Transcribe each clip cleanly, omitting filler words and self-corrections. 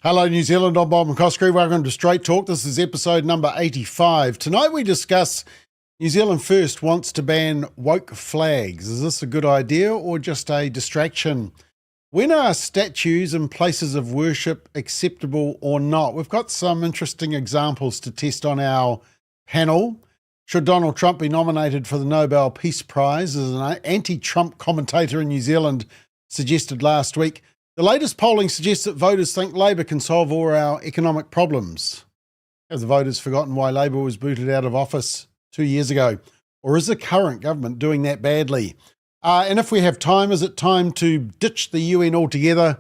Hello, New Zealand. I'm Bob McCoskrie. Welcome to Straight Talk. This is episode number 85. Tonight we discuss New Zealand First wants to ban woke flags. Is this a good idea or just a distraction? When are statues and places of worship acceptable or not? We've got some interesting examples to test on our panel. Should Donald Trump be nominated for the Nobel Peace Prize, as an anti-Trump commentator in New Zealand suggested last week? The latest polling suggests that voters think Labor can solve all our economic problems. Have the voters forgotten why Labor was booted out of office 2 years ago? Or is the current government doing that badly? And if we have time, is it time to ditch the UN altogether?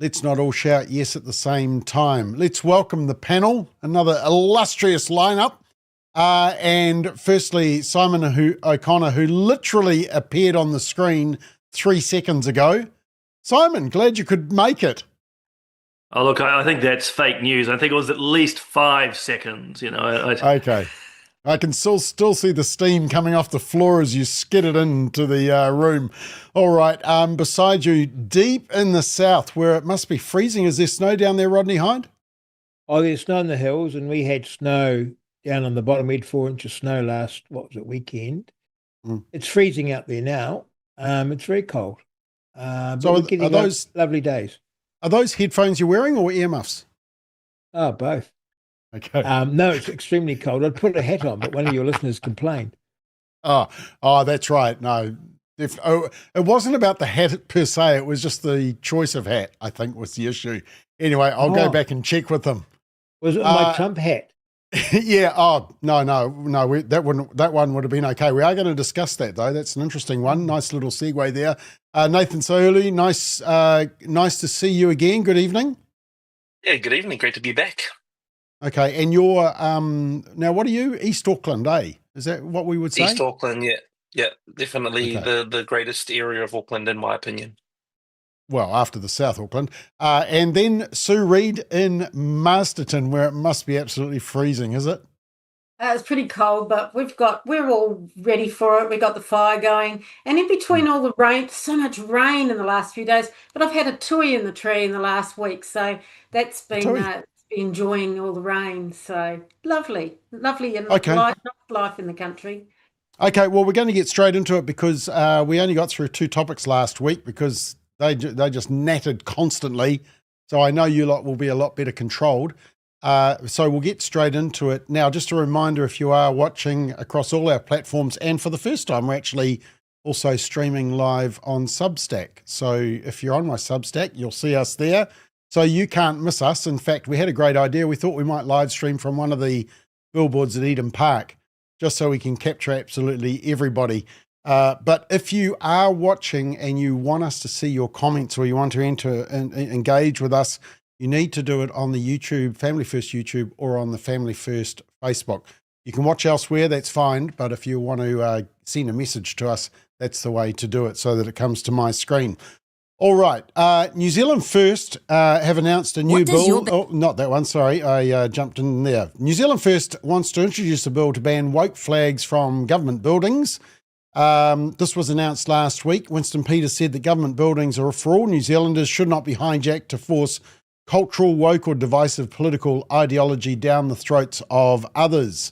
Let's not all shout yes at the same time. Let's welcome the panel, another illustrious lineup. And firstly, Simon O'Connor, who literally appeared on the screen 3 seconds ago. Simon, glad you could make it. Oh, look, I think that's fake news. I think it was at least 5 seconds, Okay. I can still see the steam coming off the floor as you skidded into the room. All right. Beside you, deep in the south, where it must be freezing, is there snow down there, Rodney Hyde? Oh, there's snow in the hills, and we had snow down on the bottom. We had 4 inches of snow last, weekend. It's freezing out there now. It's very cold. So we're getting those lovely days. Are those headphones you're wearing or earmuffs? Oh, both. Okay. No, it's extremely cold. I'd put a hat on, but one of your listeners complained. Oh, that's right. No, it wasn't about the hat per se. It was just the choice of hat, I think, was the issue. Anyway, I'll go back and check with them. Was it my Trump hat? Yeah. Oh, no. That one would have been okay. We are going to discuss that though. That's an interesting one. Nice little segue there. Nathan Sohuli, nice to see you again. Good evening. Yeah, good evening. Great to be back. Okay, and you're now. What are you? East Auckland, eh? Is that what we would say? East Auckland, yeah, definitely the greatest area of Auckland, in my opinion. Well, after the South Auckland. And then Sue Reid in Masterton, where it must be absolutely freezing, is it? It's pretty cold, but we're all ready for it. We got the fire going. And in between all the rain, so much rain in the last few days, but I've had a tui in the tree in the last week. So that's been enjoying all the rain. So lovely and life in the country. Okay, well, we're going to get straight into it because we only got through 2 topics last week because they just nattered constantly. So I know you lot will be a lot better controlled. So we'll get straight into it. Now, just a reminder, if you are watching across all our platforms, and for the first time, we're actually also streaming live on Substack. So if you're on my Substack, you'll see us there. So you can't miss us. In fact, we had a great idea. We thought we might live stream from one of the billboards at Eden Park, just so we can capture absolutely everybody. But if you are watching and you want us to see your comments or you want to enter and engage with us, you need to do it on the YouTube, Family First YouTube, or on the Family First Facebook. You can watch elsewhere, that's fine. But if you want to send a message to us, that's the way to do it so that it comes to my screen. All right. New Zealand First have announced a new bill. Oh, not that one. Sorry. I jumped in there. New Zealand First wants to introduce a bill to ban woke flags from government buildings. This was announced last week. Winston Peters said that government buildings are for all New Zealanders, should not be hijacked to force cultural, woke or divisive political ideology down the throats of others.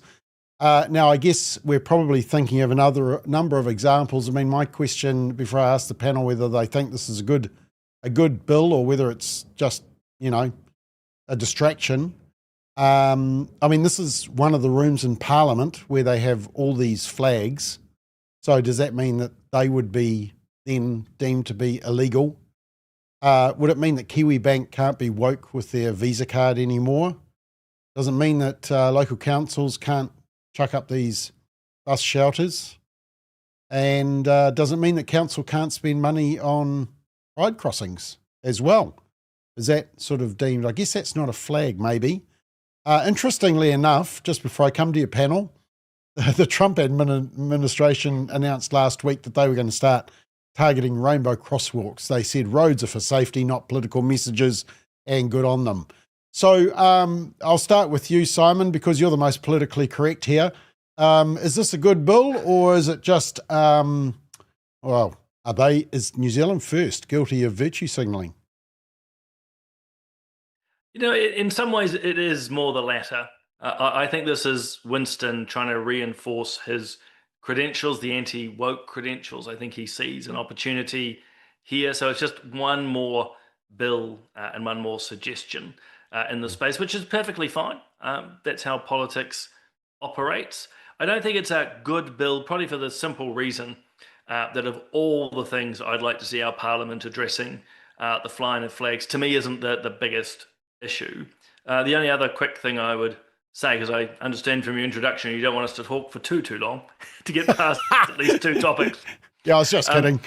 Now, I guess we're probably thinking of another number of examples. I mean, my question before I ask the panel whether they think this is a good bill or whether it's just, a distraction. I mean, this is one of the rooms in Parliament where they have all these flags. So does that mean that they would be then deemed to be illegal? Would it mean that Kiwi Bank can't be woke with their Visa card anymore? Does it mean that local councils can't chuck up these bus shelters? And does it mean that council can't spend money on pride crossings as well? Is that sort of deemed? I guess that's not a flag, maybe. Interestingly enough, just before I come to your panel, the Trump administration announced last week that they were going to start targeting rainbow crosswalks. They said roads are for safety, not political messages, and good on them. So I'll start with you, Simon, because you're the most politically correct here. Is this a good bill, or is it just, is New Zealand First guilty of virtue signalling? In some ways, it is more the latter. I think this is Winston trying to reinforce his credentials, the anti-woke credentials. I think he sees an opportunity here. So it's just one more bill and one more suggestion in the space, which is perfectly fine. That's how politics operates. I don't think it's a good bill, probably for the simple reason that of all the things I'd like to see our parliament addressing, the flying of flags, to me, isn't the biggest issue. The only other quick thing I would say, because I understand from your introduction you don't want us to talk for too long to get past at least two topics. Yeah, I was just kidding.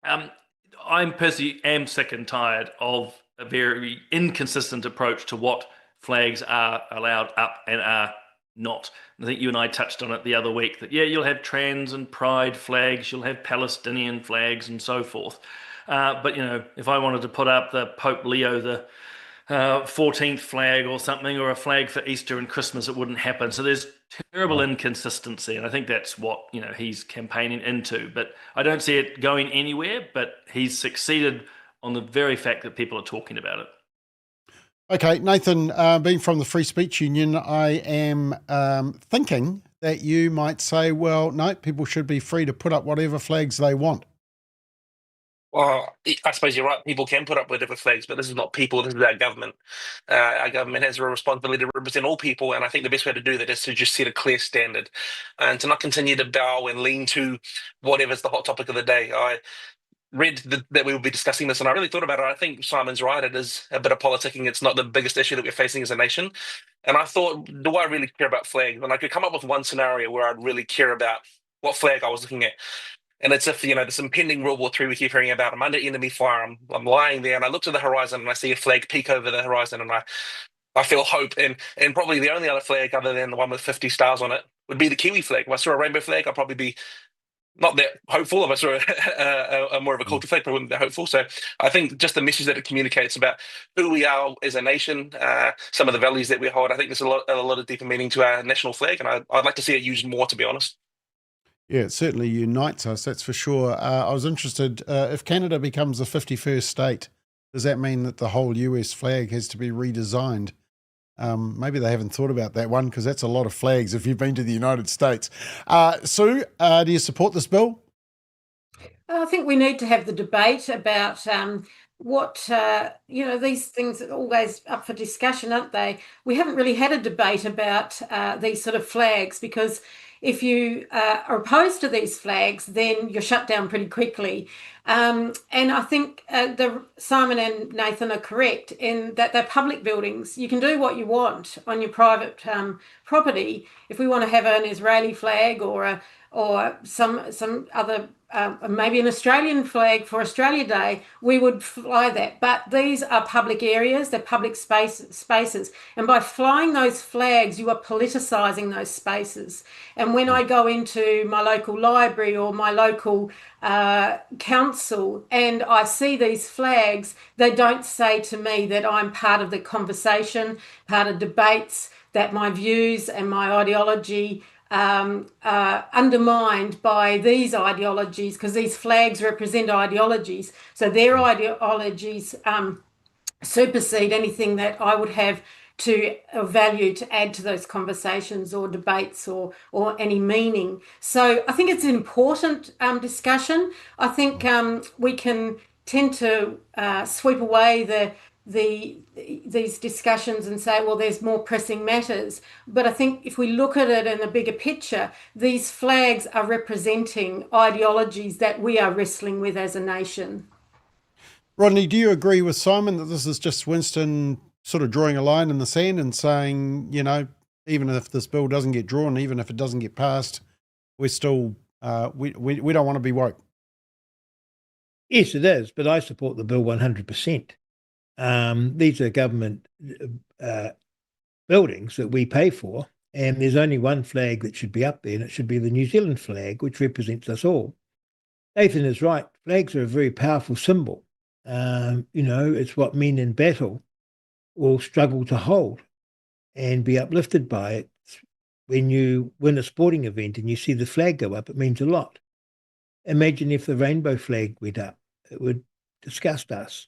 I'm personally am sick and tired of a very inconsistent approach to what flags are allowed up and are not. I think you and I touched on it the other week that, you'll have trans and pride flags, you'll have Palestinian flags and so forth. But, if I wanted to put up the Pope Leo the 14th flag or something, or a flag for Easter and Christmas, it wouldn't happen. So there's terrible inconsistency, and I think that's what he's campaigning into. But I don't see it going anywhere, but he's succeeded on the very fact that people are talking about it. Okay, Nathan, being from the Free Speech Union, I am thinking that you might say, well, no, people should be free to put up whatever flags they want. Well, I suppose you're right. People can put up whatever flags, but this is not people. This is our government. Our government has a responsibility to represent all people, and I think the best way to do that is to just set a clear standard and to not continue to bow and lean to whatever's the hot topic of the day. I read that we will be discussing this, and I really thought about it. I think Simon's right. It is a bit of politicking. It's not the biggest issue that we're facing as a nation. And I thought, do I really care about flags? And I could come up with one scenario where I'd really care about what flag I was looking at. And it's if, this impending World War III we keep hearing about. I'm under enemy fire. I'm lying there and I look to the horizon and I see a flag peek over the horizon and I feel hope. And probably the only other flag other than the one with 50 stars on it would be the Kiwi flag. If I saw a rainbow flag, I'd probably be not that hopeful. If I saw a more of a culture flag, I wouldn't be that hopeful. So I think just the message that it communicates about who we are as a nation, some of the values that we hold, I think there's a lot of deeper meaning to our national flag. And I'd like to see it used more, to be honest. Yeah, it certainly unites us, that's for sure. I was interested, if Canada becomes the 51st state, does that mean that the whole US flag has to be redesigned? Maybe they haven't thought about that one, because that's a lot of flags if you've been to the United States. Sue, do you support this bill? I think we need to have the debate about what, these things are always up for discussion, aren't they? We haven't really had a debate about these sort of flags, because if you are opposed to these flags, then you're shut down pretty quickly. And I think Simon and Nathan are correct in that they're public buildings. You can do what you want on your private property. If we want to have an Israeli flag or some other, maybe an Australian flag for Australia Day, we would fly that. But these are public areas, they're public spaces. And by flying those flags, you are politicising those spaces. And when I go into my local library or my local council and I see these flags, they don't say to me that I'm part of the conversation, part of debates, that my views and my ideology undermined by these ideologies, because these flags represent ideologies. So their ideologies supersede anything that I would have to value to add to those conversations or debates or any meaning. So I think it's an important discussion. I think we can tend to sweep away these discussions and say, well, there's more pressing matters. But I think if we look at it in a bigger picture, these flags are representing ideologies that we are wrestling with as a nation. Rodney, do you agree with Simon that this is just Winston sort of drawing a line in the sand and saying, even if this bill doesn't get drawn, even if it doesn't get passed, we're still, we don't want to be woke? Yes, it is, but I support the bill 100%. These are government buildings that we pay for, and there's only one flag that should be up there, and it should be the New Zealand flag, which represents us all. Nathan is right. Flags are a very powerful symbol. It's what men in battle will struggle to hold and be uplifted by it. When you win a sporting event and you see the flag go up, it means a lot. Imagine if the rainbow flag went up. It would disgust us.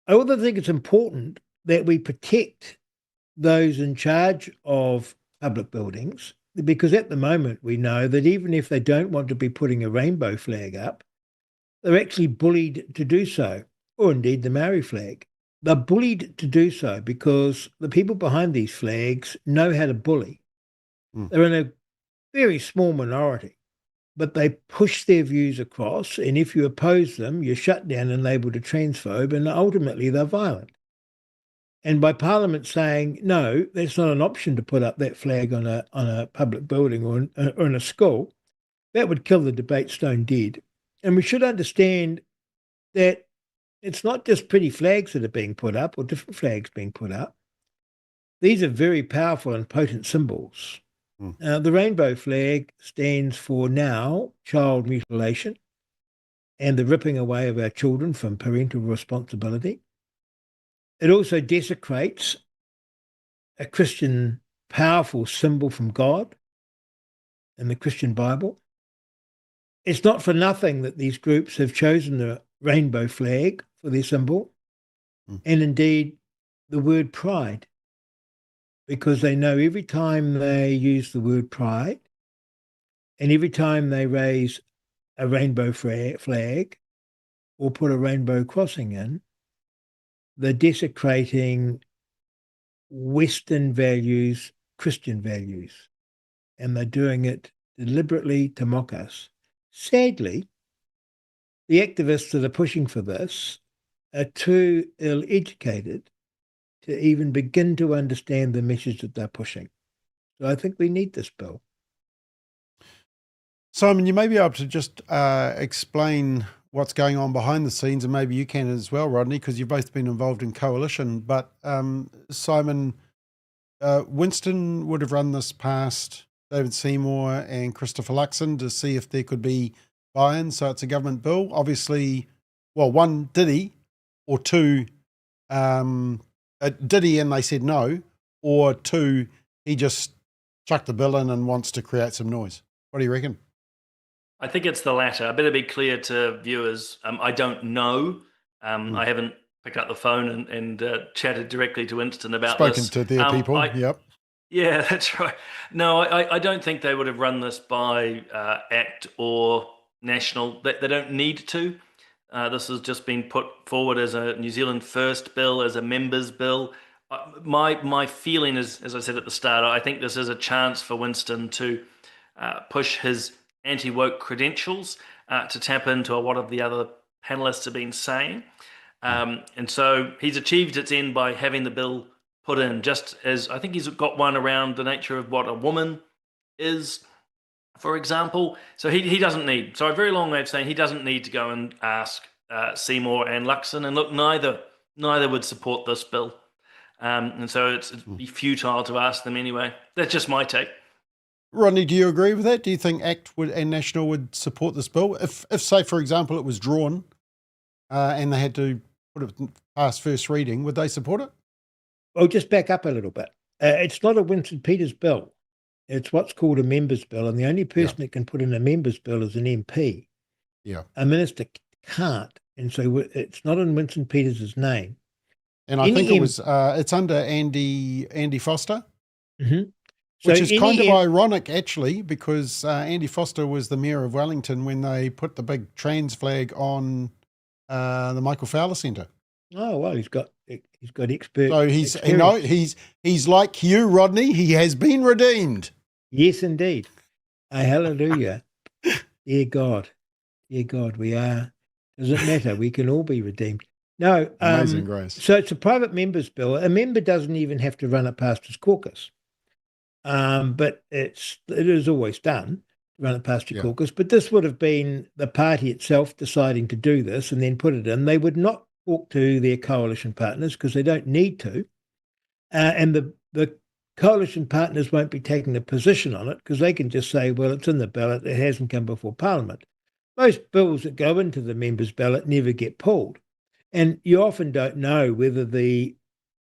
I also think it's important that we protect those in charge of public buildings, because at the moment we know that even if they don't want to be putting a rainbow flag up, they're actually bullied to do so, or indeed the Maori flag. They're bullied to do so because the people behind these flags know how to bully. They're in a very small minority, but they push their views across, and if you oppose them, you're shut down and labelled a transphobe, and ultimately they're violent. And by Parliament saying, no, that's not an option to put up that flag on a public building or in a school, that would kill the debate stone dead. And we should understand that it's not just pretty flags that are being put up or different flags being put up. These are very powerful and potent symbols. The rainbow flag stands for now child mutilation and the ripping away of our children from parental responsibility. It also desecrates a Christian powerful symbol from God in the Christian Bible. It's not for nothing that these groups have chosen the rainbow flag for their symbol, and indeed the word pride, because they know every time they use the word pride and every time they raise a rainbow flag or put a rainbow crossing in, they're desecrating Western values, Christian values, and they're doing it deliberately to mock us. Sadly, the activists that are pushing for this are too ill-educated to even begin to understand the message that they're pushing. So I think we need this bill. Simon, you may be able to just explain what's going on behind the scenes, and maybe you can as well, Rodney, because you've both been involved in coalition. But Simon, Winston would have run this past David Seymour and Christopher Luxon to see if there could be buy-in. So it's a government bill. Obviously, well, one, did he? Or two, did he and they said no? Or two, he just chucked the bill in and wants to create some noise? What do you reckon? I think it's the latter. I better be clear to viewers. I don't know. I haven't picked up the phone and chatted directly to Winston about this. Spoken to their people, yep. Yeah, that's right. No, I don't think they would have run this by Act or National. They don't need to. This has just been put forward as a New Zealand First bill, as a members bill. My feeling is, as I said at the start, I think this is a chance for Winston to push his anti-woke credentials to tap into what of the other panelists have been saying. And so he's achieved its end by having the bill put in, just as I think he's got one around the nature of what a woman is, for example. So he doesn't need, so a very long way of saying he doesn't need to go and ask Seymour and Luxon. And look, neither would support this bill. And so it'd be futile to ask them anyway. That's just my take. Rodney, do you agree with that? Do you think ACT and National would support this bill? If say, for example, it was drawn and they had to put it past first reading, would they support it? Well, just back up a little bit. It's not a Winston Peters bill. It's what's called a members bill, and the only person that can put in a members bill is an MP. Yeah. A minister can't, and so it's not in Winston Peters' name. And I think it was it's under Andy Foster. Mm-hmm. Which is kind of ironic, actually, because Andy Foster was the mayor of Wellington when they put the big trans flag on the Michael Fowler Centre. Oh well, he's got expert. So he's like you, Rodney. He has been redeemed. Yes, indeed. Hallelujah. Dear God, we are. Doesn't matter. We can all be redeemed. No, amazing grace. So it's a private members bill. A member doesn't even have to run it past his caucus. But it is always done, run it past your caucus. But this would have been the party itself deciding to do this and then put it in. They would not talk to their coalition partners because they don't need to. And the coalition partners won't be taking a position on it because they can just say, well, it's in the ballot. It hasn't come before Parliament. Most bills that go into the members' ballot never get pulled. And you often don't know whether the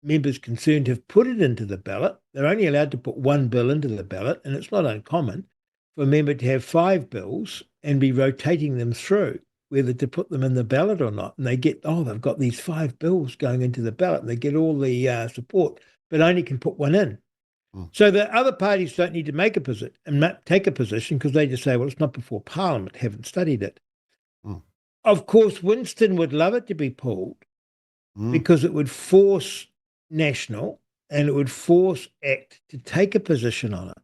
members concerned have put it into the ballot. They're only allowed to put one bill into the ballot, and it's not uncommon for a member to have 5 bills and be rotating them through. whether to put them in the ballot or not. And they get, they've got these 5 bills going into the ballot, and they get all the support, but only can put one in. So the other parties don't need to take a position because they just say, well, it's not before Parliament, haven't studied it. Of course, Winston would love it to be pulled because it would force National and it would force ACT to take a position on it.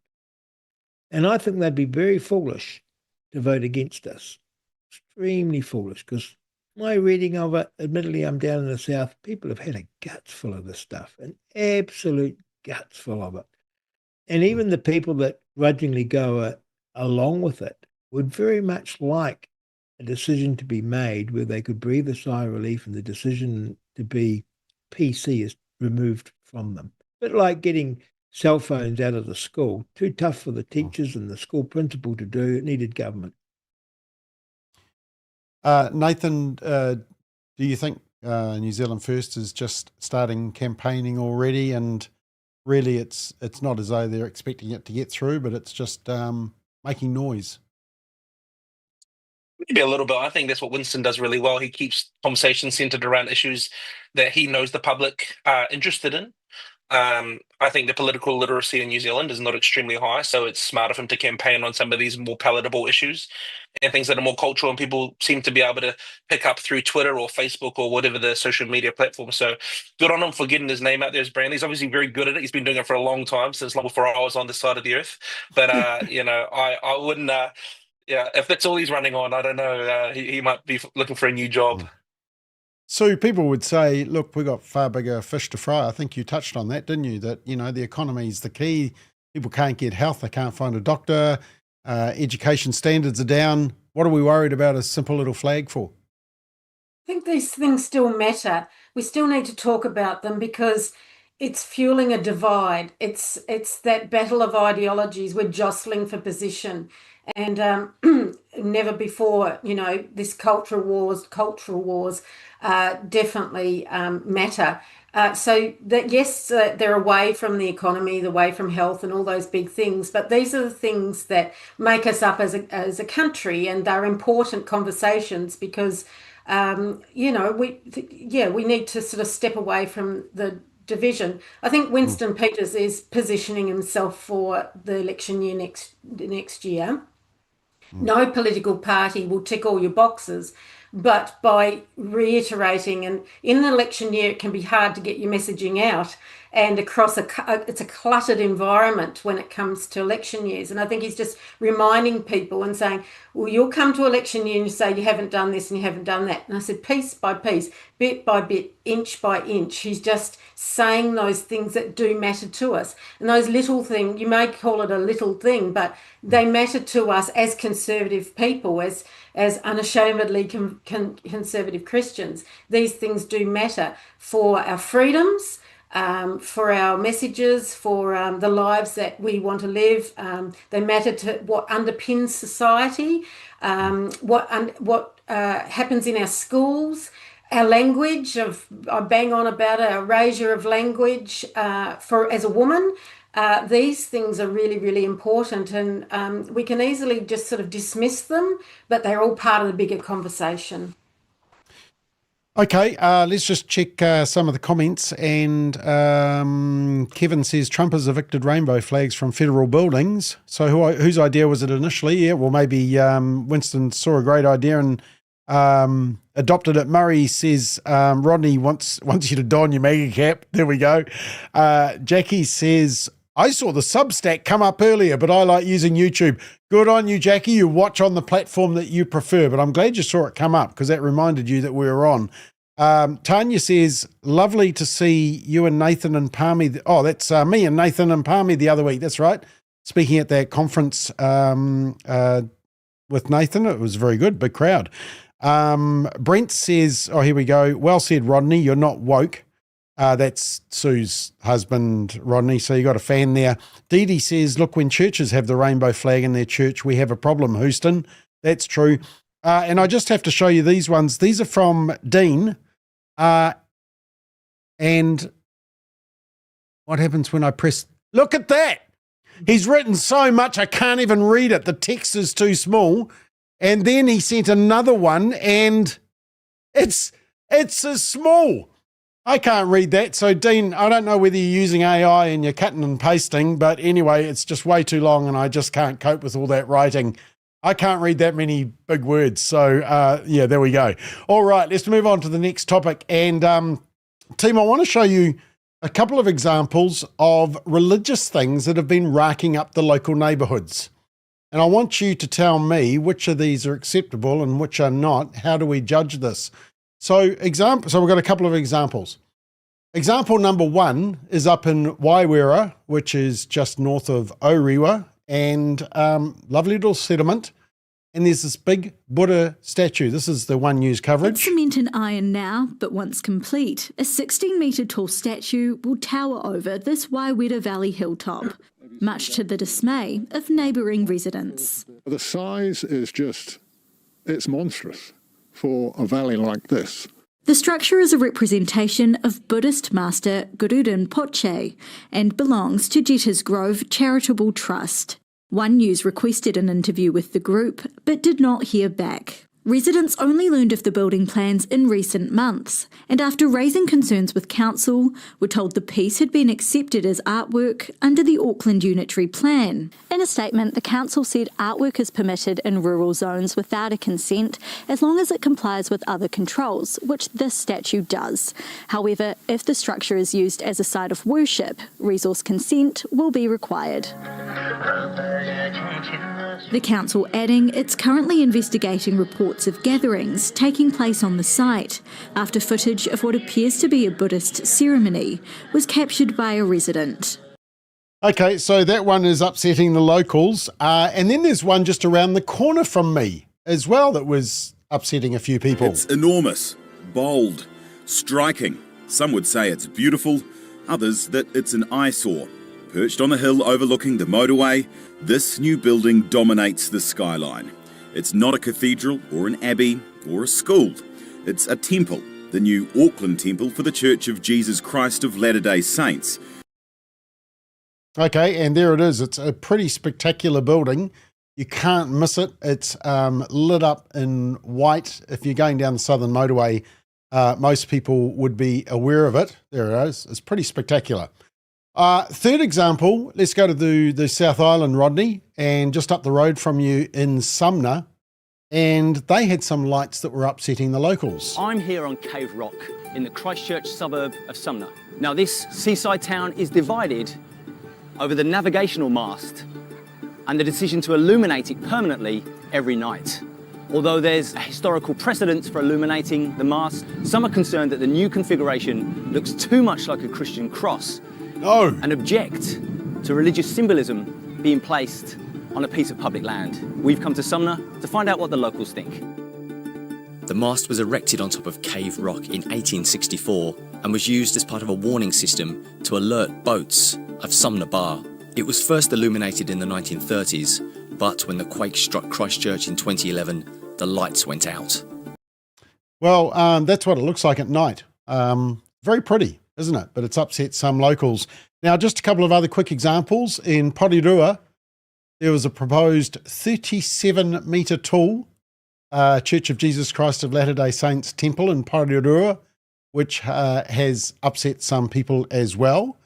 And I think they'd be very foolish to vote against us. Extremely foolish, because my reading of it, admittedly, I'm down in the south, people have had a guts full of this stuff, an absolute guts full of it. And even the people that grudgingly go along with it would very much like a decision to be made where they could breathe a sigh of relief and the decision to be PC is removed from them. A bit like getting cell phones out of the school. Too tough for the teachers and the school principal to do. It needed government. Nathan, do you think New Zealand First is just starting campaigning already, and really it's not as though they're expecting it to get through, but it's just making noise? Maybe a little bit. I think that's what Winston does really well. He keeps conversations centered around issues that he knows the public are interested in. I think the political literacy in New Zealand is not extremely high, so it's smart of him to campaign on some of these more palatable issues and things that are more cultural, and people seem to be able to pick up through Twitter or Facebook or whatever the social media platform. So good on him for getting his name out there as brand. He's obviously very good at it. He's been doing it for a long time, since long before I was on this side of the earth. But I wouldn't. If that's all he's running on, I don't know. He might be looking for a new job. So people would say, look, we've got far bigger fish to fry. I think you touched on that, didn't you? That, the economy is the key. People can't get health. They can't find a doctor. Education standards are down. What are we worried about a simple little flag for? I think these things still matter. We still need to talk about them because it's fueling a divide. It's that battle of ideologies. We're jostling for position. And never before, this cultural wars definitely matter. So that, yes, they're away from the economy, away from health and all those big things, but these are the things that make us up as a country, and they're important conversations because, we need to sort of step away from the division. I think Winston Peters is positioning himself for the election year next year. No political party will tick all your boxes, but by reiterating, and in an election year it can be hard to get your messaging out, and across it's a cluttered environment when it comes to election years. And I think he's just reminding people and saying, well, you'll come to election year and you say you haven't done this and you haven't done that. And I said, piece by piece, bit by bit, inch by inch, he's just saying those things that do matter to us. And those little things, you may call it a little thing, but they matter to us as conservative people, as unashamedly conservative Christians. These things do matter for our freedoms, for our messages, for the lives that we want to live. They matter to what underpins society, what happens in our schools, our language. I bang on about a erasure of language as a woman. These things are really, really important, and we can easily just sort of dismiss them, but they're all part of the bigger conversation. Okay, let's just check some of the comments. And Kevin says Trump has evicted rainbow flags from federal buildings. So whose idea was it initially? Yeah, well, maybe Winston saw a great idea and adopted it. Murray says Rodney wants you to don your mega cap. There we go. Jackie says, I saw the Substack come up earlier, but I like using YouTube. Good on you, Jackie. You watch on the platform that you prefer, but I'm glad you saw it come up because that reminded you that we were on. Tanya says, lovely to see you and Nathan and Palmy. That's me and Nathan and Palmy the other week. That's right. Speaking at that conference with Nathan. It was very good, big crowd. Brent says, here we go. Well said, Rodney. You're not woke. That's Sue's husband, Rodney, so you got a fan there. Dee Dee says, look, when churches have the rainbow flag in their church, we have a problem, Houston. That's true. And I just have to show you these ones. These are from Dean. And what happens when I press? Look at that. He's written so much I can't even read it. The text is too small. And then he sent another one, and it's as small. I can't read that. So, Dean, I don't know whether you're using AI and you're cutting and pasting, but anyway, it's just way too long and I just can't cope with all that writing. I can't read that many big words. So, yeah, there we go. All right, let's move on to the next topic. And, team, I want to show you a couple of examples of religious things that have been racking up the local neighbourhoods. And I want you to tell me which of these are acceptable and which are not. How do we judge this? So we've got a couple of examples. Example number one is up in Waiwera, which is just north of Orewa, and lovely little settlement. And there's this big Buddha statue. This is the One News coverage. It's cement and iron now, but once complete, a 16-metre tall statue will tower over this Waiwera Valley hilltop, much to the dismay of neighbouring residents. The size is it's monstrous for a valley like this. The structure is a representation of Buddhist master Guru Rinpoche and belongs to Jeter's Grove Charitable Trust. One News requested an interview with the group, but did not hear back. Residents only learned of the building plans in recent months, and after raising concerns with council, were told the piece had been accepted as artwork under the Auckland Unitary Plan. In a statement, the council said artwork is permitted in rural zones without a consent, as long as it complies with other controls, which this statue does. However, if the structure is used as a site of worship, resource consent will be required. The council adding it's currently investigating reports of gatherings taking place on the site after footage of what appears to be a Buddhist ceremony was captured by a resident. Okay, so that one is upsetting the locals. And then there's one just around the corner from me as well that was upsetting a few people. It's enormous, bold, striking. Some would say it's beautiful, others that it's an eyesore. Perched on a hill overlooking the motorway, this new building dominates the skyline. It's not a cathedral or an abbey or a school. It's a temple, the new Auckland temple for the Church of Jesus Christ of Latter-day Saints. Okay, and there it is. It's a pretty spectacular building. You can't miss it. It's lit up in white. If you're going down the Southern Motorway, most people would be aware of it. There it is. It's pretty spectacular. Third example, let's go to the South Island, Rodney, and just up the road from you in Sumner, and they had some lights that were upsetting the locals. I'm here on Cave Rock in the Christchurch suburb of Sumner. Now this seaside town is divided over the navigational mast and the decision to illuminate it permanently every night. Although there's a historical precedent for illuminating the mast, some are concerned that the new configuration looks too much like a Christian cross. No. And object to religious symbolism being placed on a piece of public land. We've come to Sumner to find out what the locals think. The mast was erected on top of Cave Rock in 1864 and was used as part of a warning system to alert boats of Sumner Bar. It was first illuminated in the 1930s, but when the quake struck Christchurch in 2011, the lights went out. Well, that's what it looks like at night. Very pretty, isn't it? But it's upset some locals. Now, just a couple of other quick examples. In Porirua, there was a proposed 37-metre tall Church of Jesus Christ of Latter-day Saints temple in Porirua, which has upset some people as well.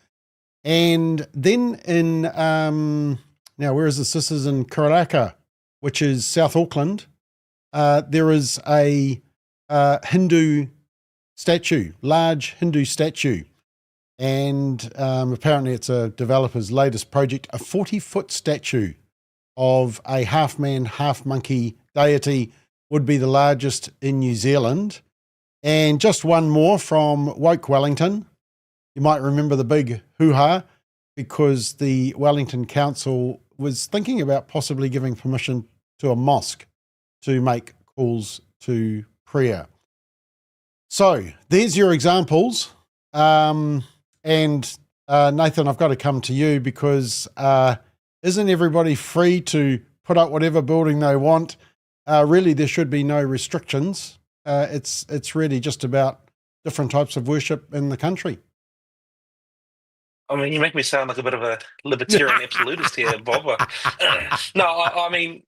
And then in, now where is this? This is in Karaka, which is South Auckland. There is a Hindu statue, large Hindu statue. And apparently it's a developer's latest project, a 40-foot statue of a half-man, half-monkey deity would be the largest in New Zealand. And just one more from Woke Wellington. You might remember the big hoo-ha because the Wellington Council was thinking about possibly giving permission to a mosque to make calls to prayer. So there's your examples. And Nathan, I've got to come to you because isn't everybody free to put up whatever building they want? Really, there should be no restrictions. It's really just about different types of worship in the country. I mean, you make me sound like a bit of a libertarian absolutist here, Bob. No, I mean,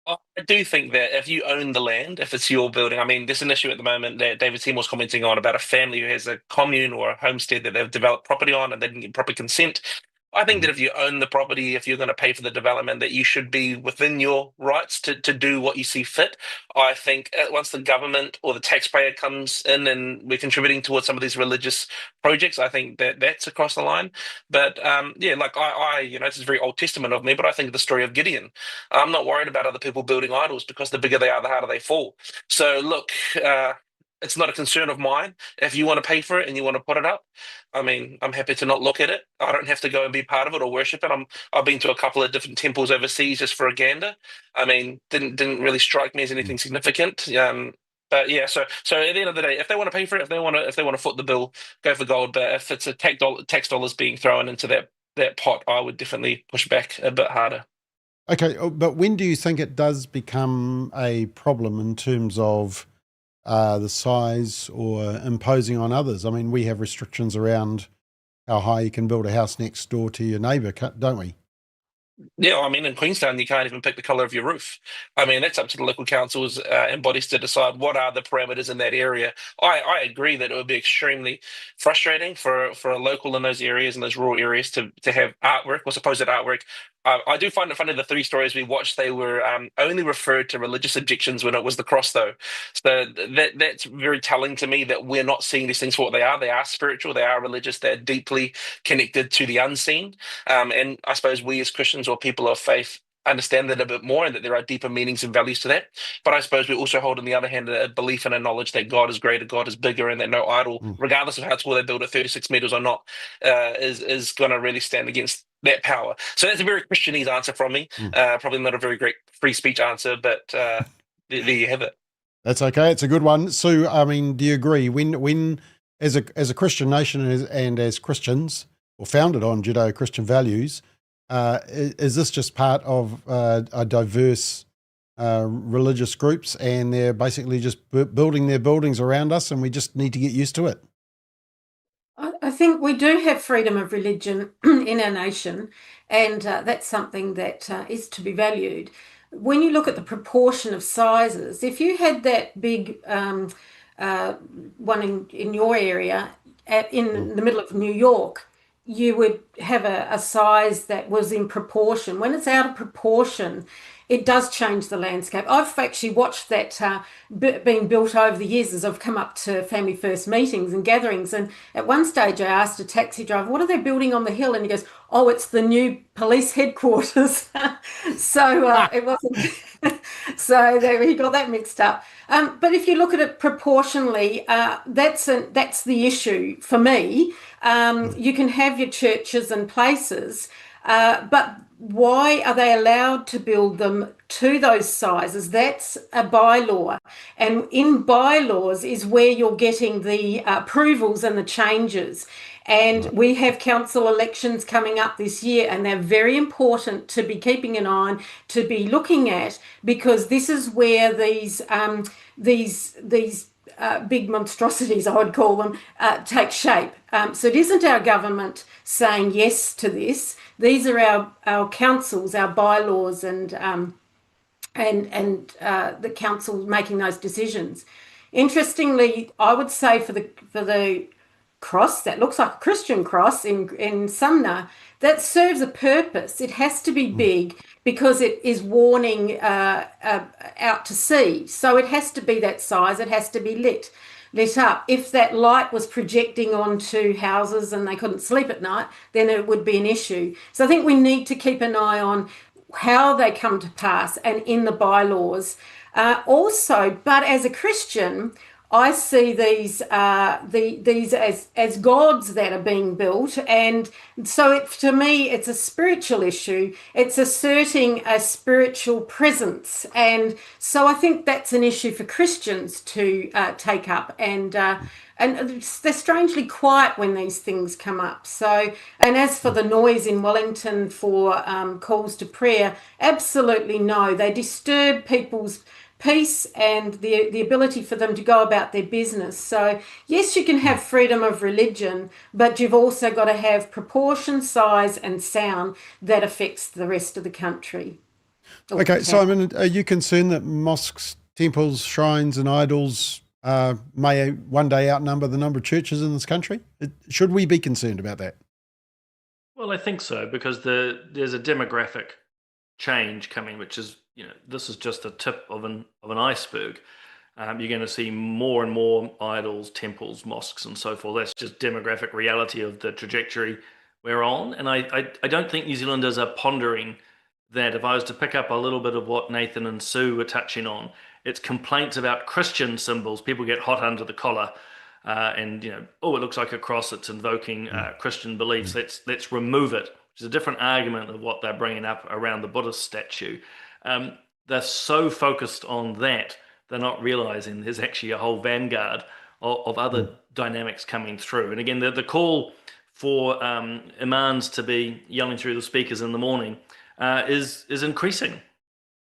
I do think that if you own the land, if it's your building, I mean, there's an issue at the moment that David Seymour's commenting on about a family who has a commune or a homestead that they've developed property on and they didn't get proper consent. I think that if you own the property, if you're going to pay for the development, that you should be within your rights to do what you see fit. I think once the government or the taxpayer comes in and we're contributing towards some of these religious projects, I think that that's across the line. But yeah, like this is very Old Testament of me, but I think of the story of Gideon. I'm not worried about other people building idols because the bigger they are, the harder they fall. So look, it's not a concern of mine. If you want to pay for it and you want to put it up, I mean, I'm happy to not look at it. I don't have to go and be part of it or worship it. I've been to a couple of different temples overseas just for a gander. I mean, didn't really strike me as anything significant. But yeah, so at the end of the day, if they want to pay for it, if they want to foot the bill, go for gold. But if it's a tax dollars being thrown into that pot, I would definitely push back a bit harder. Okay, but when do you think it does become a problem in terms of the size or imposing on others? I mean, we have restrictions around how high you can build a house next door to your neighbour, don't we? Yeah, I mean, in Queenstown, you can't even pick the colour of your roof. I mean, that's up to the local councils and bodies to decide what are the parameters in that area. I agree that it would be extremely frustrating for a local in those areas, in those rural areas, to have artwork or supposed artwork. I do find it funny, the 3 stories we watched, they were only referred to religious objections when it was the cross, though. So that's very telling to me that we're not seeing these things for what they are. They are spiritual, they are religious, they're deeply connected to the unseen. And I suppose we as Christians or people of faith understand that a bit more and that there are deeper meanings and values to that. But I suppose we also hold, on the other hand, a belief and a knowledge that God is greater, God is bigger, and that no idol, regardless of how tall they build at 36 meters or not, is going to really stand against that power. So that's a very Christianese answer from me. Probably not a very great free speech answer, but there you have it. That's okay. It's a good one. Sue, I mean, do you agree when as a Christian nation and as Christians, or founded on Judeo-Christian values, is this just part of a diverse religious groups, and they're basically just building their buildings around us, and we just need to get used to it? I think we do have freedom of religion in our nation, and that's something that is to be valued. When you look at the proportion of sizes, if you had that big one in your area in the middle of New York, you would have a size that was in proportion. When it's out of proportion, it does change the landscape. I've actually watched that being built over the years as I've come up to Family First meetings and gatherings. And at one stage I asked a taxi driver, what are they building on the hill? And he goes, oh, it's the new police headquarters. So it wasn't. So there, he got that mixed up. But if you look at it proportionally, that's the issue for me. You can have your churches and places, but why are they allowed to build them to those sizes? That's a bylaw. And in bylaws is where you're getting the approvals and the changes. And we have council elections coming up this year, and they're very important to be keeping an eye on, to be looking at, because this is where these big monstrosities, I would call them, take shape. So it isn't our government saying yes to this. These are our councils, our bylaws, and the council making those decisions. Interestingly, I would say for the cross that looks like a Christian cross in Sumner, that serves a purpose. It has to be big because it is warning out to sea. So it has to be that size. It has to be lit up. If that light was projecting onto houses and they couldn't sleep at night, then it would be an issue. So I think we need to keep an eye on how they come to pass and in the bylaws. Also, but as a Christian, I see these as gods that are being built, and so to me it's a spiritual issue. It's asserting a spiritual presence, and so I think that's an issue for Christians to take up. And they're strangely quiet when these things come up. So, and as for the noise in Wellington for calls to prayer, absolutely no. They disturb people's peace and the ability for them to go about their business. So yes, you can have freedom of religion, but you've also got to have proportion, size and sound that affects the rest of the country. Okay, Simon, are you concerned that mosques, temples, shrines and idols may one day outnumber the number of churches in this country? Should we be concerned about that? Well, I think so, because there's a demographic change coming, which is, this is just a tip of an iceberg. You're going to see more and more idols, temples, mosques, and so forth. That's just demographic reality of the trajectory we're on. And I don't think New Zealanders are pondering that. If I was to pick up a little bit of what Nathan and Sue were touching on, it's complaints about Christian symbols. People get hot under the collar. And it looks like a cross. It's invoking Christian beliefs. Let's remove it, which is a different argument of what they're bringing up around the Buddhist statue. They're so focused on that, they're not realizing there's actually a whole vanguard of other dynamics coming through. And again, the call for imams to be yelling through the speakers in the morning is increasing.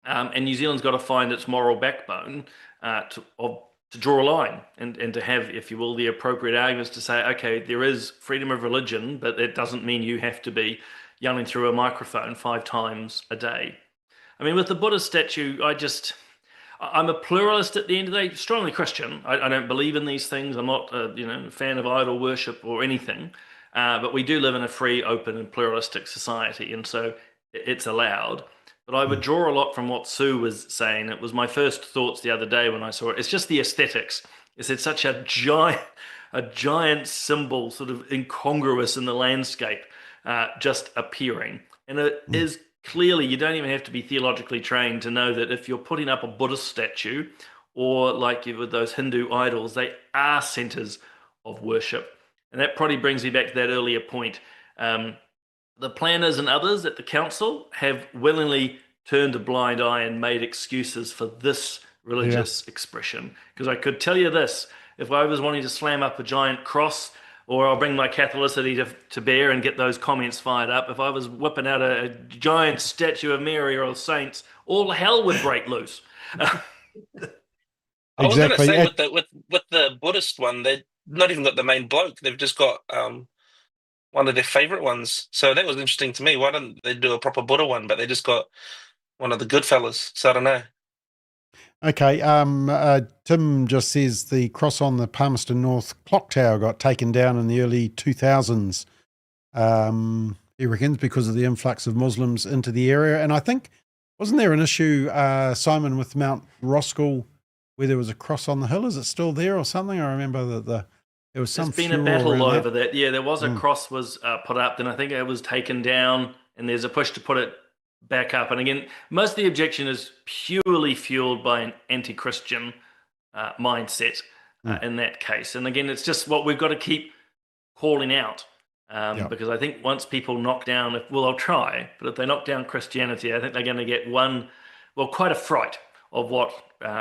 And New Zealand's got to find its moral backbone to draw a line and to have, if you will, the appropriate arguments to say, okay, there is freedom of religion, but it doesn't mean you have to be yelling through a microphone 5 times a day. I mean, with the Buddha statue, I'm a pluralist at the end of the day, strongly Christian. I don't believe in these things. I'm not a fan of idol worship or anything, but we do live in a free, open and pluralistic society, and so it's allowed. But I would draw a lot from what Sue was saying. It was my first thoughts the other day when I saw it. It's just the aesthetics. It's such a giant symbol, sort of incongruous in the landscape, just appearing. And it is clearly, you don't even have to be theologically trained to know that if you're putting up a Buddhist statue, or like with those Hindu idols, they are centers of worship. And that probably brings me back to that earlier point. The planners and others at the council have willingly turned a blind eye and made excuses for this religious expression. Because I could tell you this, if I was wanting to slam up a giant cross, or I'll bring my Catholicity to bear and get those comments fired up, if I was whipping out a giant statue of Mary or the saints, all hell would break loose. I was going to say, with the Buddhist one, they've not even got the main bloke. They've just got one of their favorite ones. So that was interesting to me. Why don't they do a proper Buddha one, but they just got one of the good fellas? So I don't know. Okay, Tim just says the cross on the Palmerston North clock tower got taken down in the early 2000s. He reckons because of the influx of Muslims into the area. And I think, wasn't there an issue, Simon, with Mount Roskill, where there was a cross on the hill? Is it still there or something? I remember that there was some. There's been a battle over that. Yeah, there was a cross was put up, then I think it was taken down, and there's a push to put it back up. And again, most of the objection is purely fueled by an anti-Christian mindset in that case. And again, it's just what we've got to keep calling out, because I think once people knock down, they'll try, but if they knock down Christianity, I think they're going to get quite a fright of what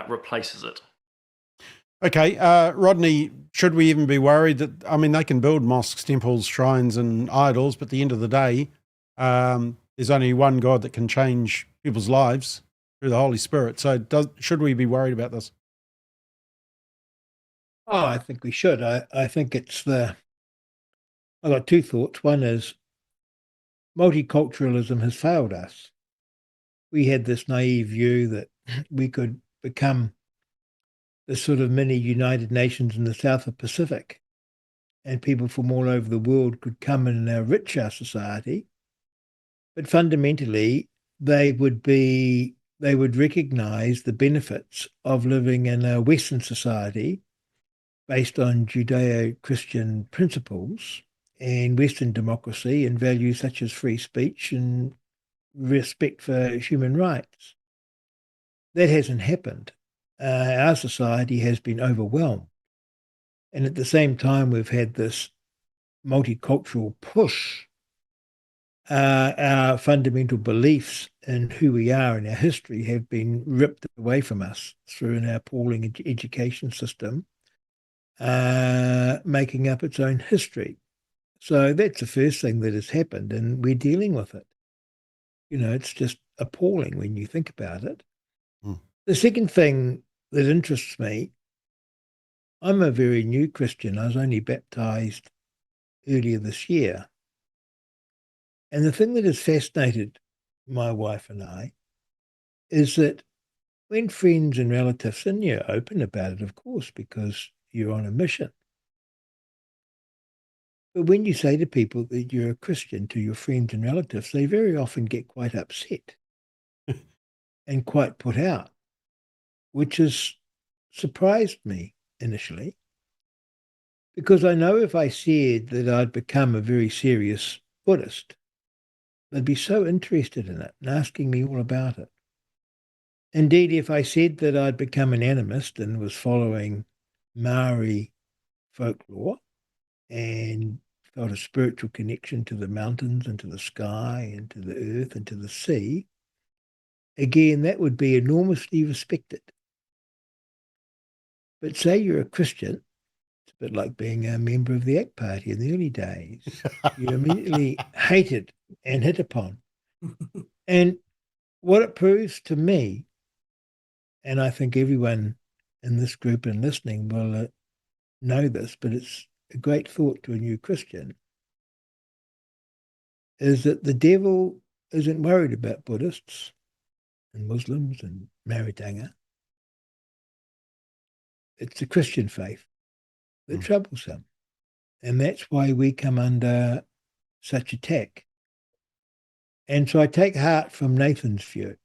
replaces it. Okay, Rodney, should we even be worried that, they can build mosques, temples, shrines and idols, but at the end of the day, there's only one God that can change people's lives through the Holy Spirit. So should we be worried about this? Oh, I think we should. I think I've got 2 thoughts. One is multiculturalism has failed us. We had this naive view that we could become the sort of mini United Nations in the South of Pacific, and people from all over the world could come and enrich our society. But fundamentally, they would recognize the benefits of living in a Western society based on Judeo-Christian principles and Western democracy and values such as free speech and respect for human rights. That hasn't happened. Our society has been overwhelmed. And at the same time, we've had this multicultural push. Our fundamental beliefs in who we are and our history have been ripped away from us through an appalling education system, making up its own history. So that's the first thing that has happened, and we're dealing with it. It's just appalling when you think about it. The second thing that interests me, I'm a very new Christian. I was only baptized earlier this year. And the thing that has fascinated my wife and I is that when friends and relatives, and you're open about it, of course, because you're on a mission. But when you say to people that you're a Christian, to your friends and relatives, they very often get quite upset and quite put out, which has surprised me initially, because I know if I said that I'd become a very serious Buddhist, they'd be so interested in it and asking me all about it. Indeed, if I said that I'd become an animist and was following Maori folklore and felt a spiritual connection to the mountains and to the sky and to the earth and to the sea, again, that would be enormously respected. But say you're a Christian, it's a bit like being a member of the ACT Party in the early days. You're immediately hated and hit upon. And what it proves to me, and I think everyone in this group and listening will know this, but it's a great thought to a new Christian, is that the devil isn't worried about Buddhists and Muslims and Maritanga. It's the Christian faith that troubles him. And that's why we come under such attack. And so I take heart from Nathan's view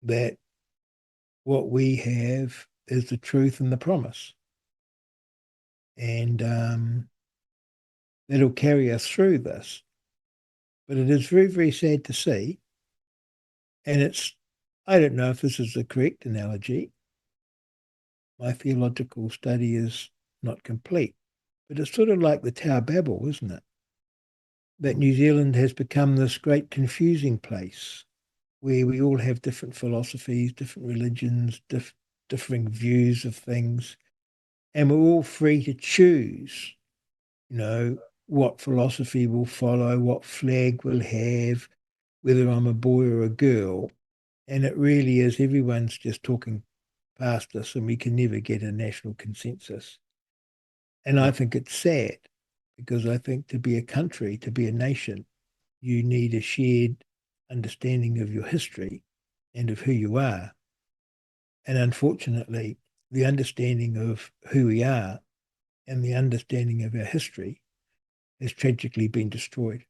that what we have is the truth and the promise. And that'll carry us through this. But it is very, very sad to see. And it's, I don't know if this is the correct analogy. My theological study is not complete. But it's sort of like the Tower of Babel, isn't it? That New Zealand has become this great confusing place where we all have different philosophies, different religions, differing views of things, and we're all free to choose, what philosophy we'll follow, what flag we'll have, whether I'm a boy or a girl. And it really is, everyone's just talking past us and we can never get a national consensus. And I think it's sad, because I think to be a country, to be a nation, you need a shared understanding of your history and of who you are. And unfortunately, the understanding of who we are and the understanding of our history has tragically been destroyed.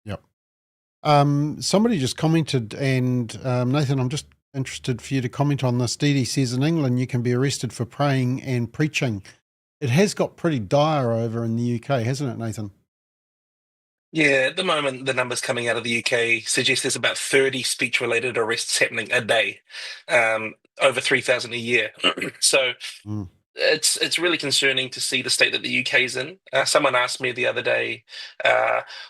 Yep. Somebody just commented, and Nathan, I'm just interested for you to comment on this. Dee Dee says, in England, you can be arrested for praying and preaching. It has got pretty dire over in the UK, hasn't it, Nathan? Yeah, at the moment, the numbers coming out of the UK suggest there's about 30 speech-related arrests happening a day, over 3,000 a year. So it's really concerning to see the state that the UK is in. Someone asked me the other day,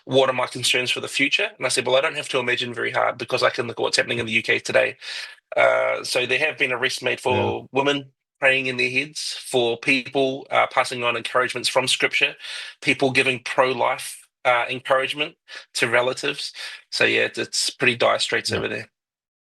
what are my concerns for the future? And I said, well, I don't have to imagine very hard, because I can look at what's happening in the UK today. So there have been arrests made for women praying in their heads, for people passing on encouragements from Scripture, people giving pro-life encouragement to relatives. So yeah, it's pretty dire straits over there.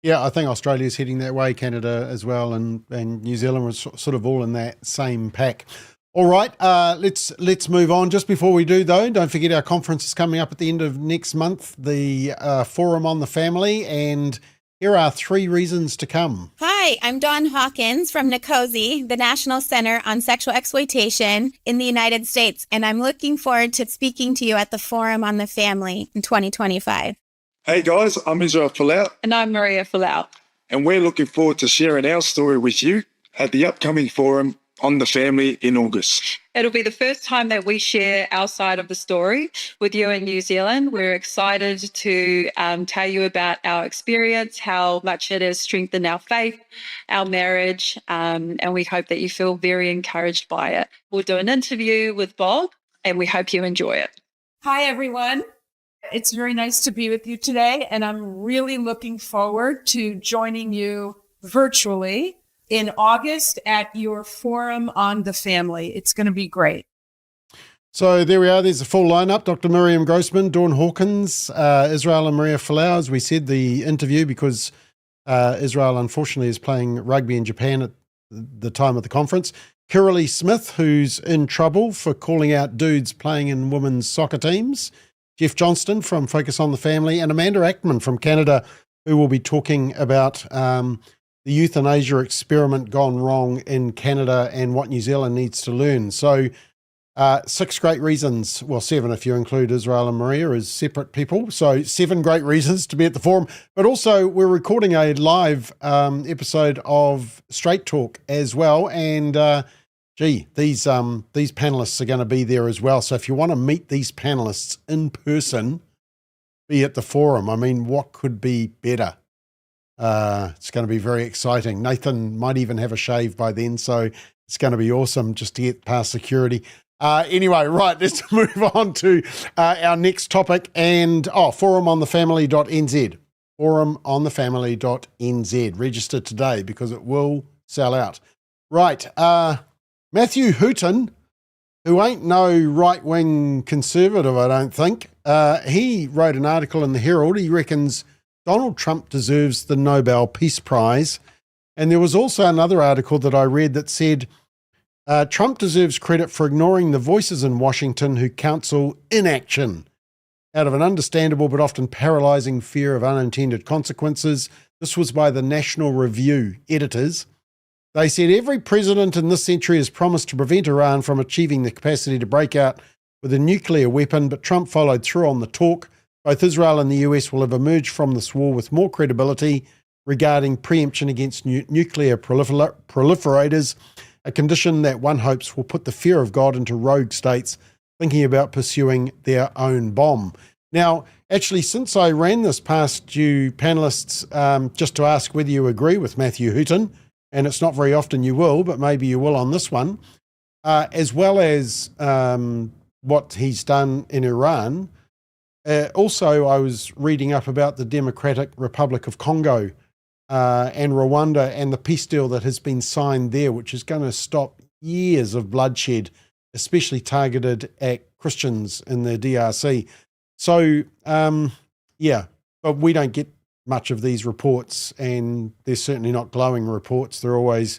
Yeah, I think Australia's heading that way, Canada as well, and New Zealand was sort of all in that same pack. All right, let's move on. Just before we do, though, don't forget our conference is coming up at the end of next month, the Forum on the Family, and here are 3 reasons to come. Hi, I'm Dawn Hawkins from NCOSE, the National Center on Sexual Exploitation in the United States, and I'm looking forward to speaking to you at the Forum on the Family in 2025. Hey guys, I'm Israel Folau. And I'm Maria Folau. And we're looking forward to sharing our story with you at the upcoming Forum on the Family in August. It'll be the first time that we share our side of the story with you in New Zealand. We're excited to tell you about our experience, how much it has strengthened our faith, our marriage, and we hope that you feel very encouraged by it. We'll do an interview with Bob, and we hope you enjoy it. Hi, everyone. It's very nice to be with you today, and I'm really looking forward to joining you virtually in August at your Forum on the Family. It's going to be great. So there we are. There's a full lineup. Dr. Miriam Grossman, Dawn Hawkins, Israel and Maria Folau. As we said, the interview, because Israel, unfortunately, is playing rugby in Japan at the time of the conference. Kiralee Smith, who's in trouble for calling out dudes playing in women's soccer teams. Jeff Johnston from Focus on the Family, and Amanda Ackman from Canada, who will be talking about the euthanasia experiment gone wrong in Canada and what New Zealand needs to learn. So 6 great reasons, well, 7 if you include Israel and Maria as separate people. So 7 great reasons to be at the forum. But also we're recording a live episode of Straight Talk as well. And these panelists are going to be there as well. So if you want to meet these panelists in person, be at the forum. I mean, what could be better? It's going to be very exciting. Nathan might even have a shave by then, so it's going to be awesome just to get past security. Anyway, right, let's move on to our next topic and forumonthefamily.nz. Forumonthefamily.nz. Register today because it will sell out. Right, Matthew Hooton, who ain't no right-wing conservative, I don't think, he wrote an article in the Herald. He reckons Donald Trump deserves the Nobel Peace Prize. And there was also another article that I read that said, Trump deserves credit for ignoring the voices in Washington who counsel inaction out of an understandable but often paralyzing fear of unintended consequences. This was by the National Review editors. They said every president in this century has promised to prevent Iran from achieving the capacity to break out with a nuclear weapon, but Trump followed through on the talk. Both Israel and the US will have emerged from this war with more credibility regarding preemption against nuclear proliferators, a condition that one hopes will put the fear of God into rogue states thinking about pursuing their own bomb. Now, actually, since I ran this past you panelists, just to ask whether you agree with Matthew Hooton, and it's not very often you will, but maybe you will on this one, as well as what he's done in Iran. Also, I was reading up about the Democratic Republic of Congo and Rwanda and the peace deal that has been signed there, which is going to stop years of bloodshed, especially targeted at Christians in the DRC. So, but we don't get much of these reports, and they're certainly not glowing reports. They're always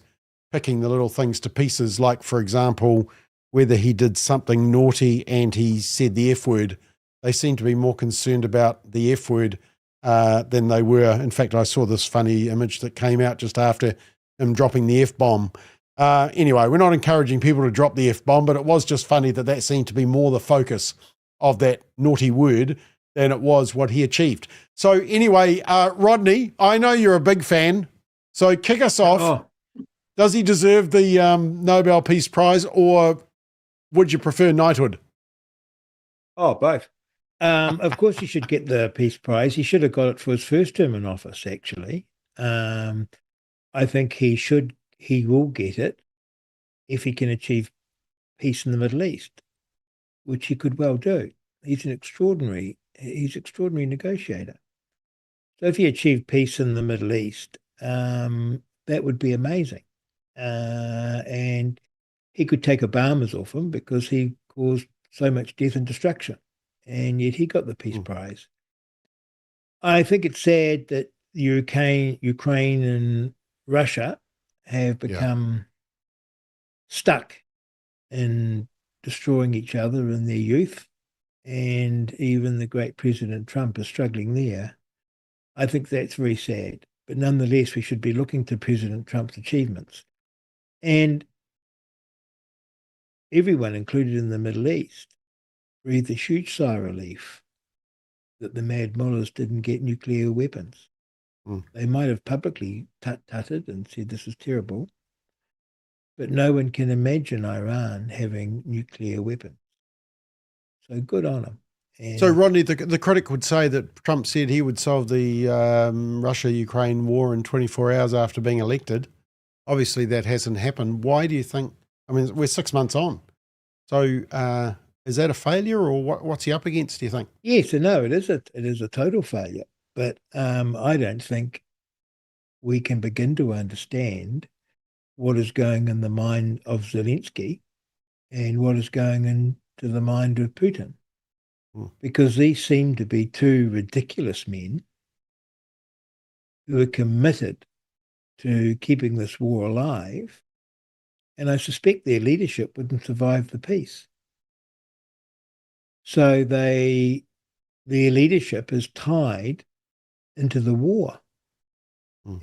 picking the little things to pieces, like, for example, whether he did something naughty and he said the F word. They seem to be more concerned about the F word than they were. In fact, I saw this funny image that came out just after him dropping the F-bomb. Anyway, we're not encouraging people to drop the F-bomb, but it was just funny that seemed to be more the focus of that naughty word than it was what he achieved. So anyway, Rodney, I know you're a big fan, so kick us off. Oh. Does he deserve the Nobel Peace Prize, or would you prefer knighthood? Oh, both. Of course, he should get the Peace Prize. He should have got it for his first term in office, actually. I think he will get it if he can achieve peace in the Middle East, which he could well do. He's an extraordinary negotiator. So if he achieved peace in the Middle East, that would be amazing. And he could take Obama's off him because he caused so much death and destruction. And yet he got the Peace Prize. I think it's sad that Ukraine and Russia have become stuck in destroying each other in their youth, and even the great President Trump is struggling there. I think that's very sad. But nonetheless, we should be looking to President Trump's achievements. And everyone, included in the Middle East, breathed a huge sigh of relief that the mad mullahs didn't get nuclear weapons. They might have publicly tutted and said this is terrible, but no one can imagine Iran having nuclear weapons. So good on them. And so, Rodney, the critic would say that Trump said he would solve the Russia-Ukraine war in 24 hours after being elected. Obviously, that hasn't happened. Why do you think? I mean, we're 6 months on. So, is that a failure, or what's he up against, do you think? Yes and no, it is a total failure. But I don't think we can begin to understand what is going in the mind of Zelensky and what is going into the mind of Putin, because these seem to be two ridiculous men who are committed to keeping this war alive, and I suspect their leadership wouldn't survive the peace. So their leadership is tied into the war.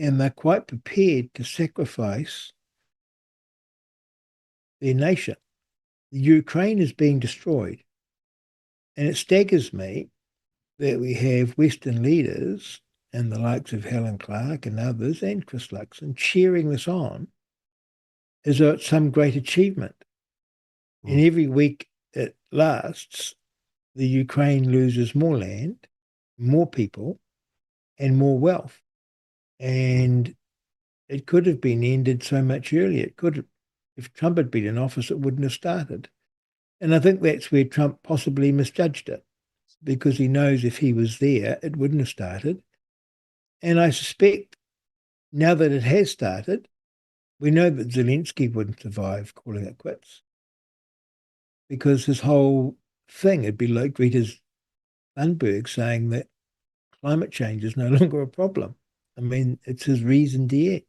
And they're quite prepared to sacrifice their nation. The Ukraine is being destroyed. And it staggers me that we have Western leaders and the likes of Helen Clark and others and Chris Luxon cheering this on as though it's some great achievement. And every week it lasts, the Ukraine loses more land, more people, and more wealth. And it could have been ended so much earlier. It could have, if Trump had been in office, it wouldn't have started. And I think that's where Trump possibly misjudged it, because he knows if he was there, it wouldn't have started. And I suspect now that it has started, we know that Zelensky wouldn't survive calling it quits, because his whole thing would be like Greta Thunberg saying that climate change is no longer a problem. I mean, it's his raison d'etre.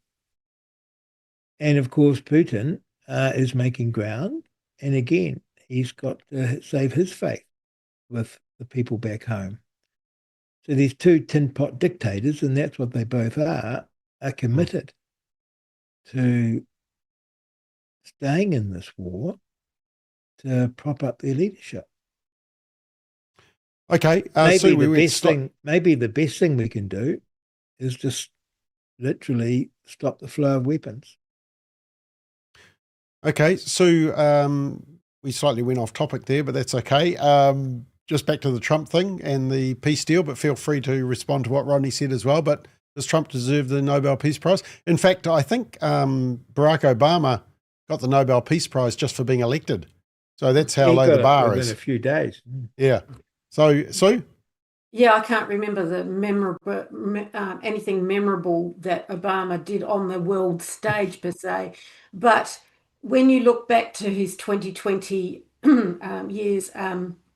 And of course, Putin is making ground. And again, he's got to save his faith with the people back home. So these two tin pot dictators, and that's what they both are committed to staying in this war to prop up their leadership. Okay, maybe the best thing we can do is just literally stop the flow of weapons. Okay, so we slightly went off topic there, but that's okay. Just back to the Trump thing and the peace deal, but feel free to respond to what Rodney said as well. But does Trump deserve the Nobel Peace Prize? In fact, I think Barack Obama got the Nobel Peace Prize just for being elected. So that's how low the bar is. In a few days. Yeah. So, Sue? Yeah, I can't remember anything memorable that Obama did on the world stage per se. But when you look back to his 2020 years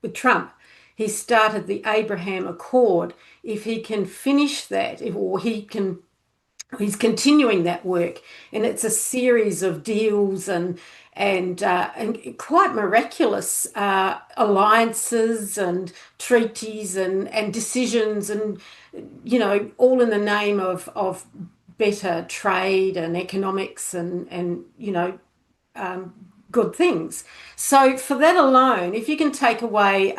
with Trump, he started the Abraham Accord. If he can finish that, he's continuing that work, and it's a series of deals and quite miraculous alliances and treaties and decisions, and all in the name of better trade and economics and good things. So for that alone, if you can take away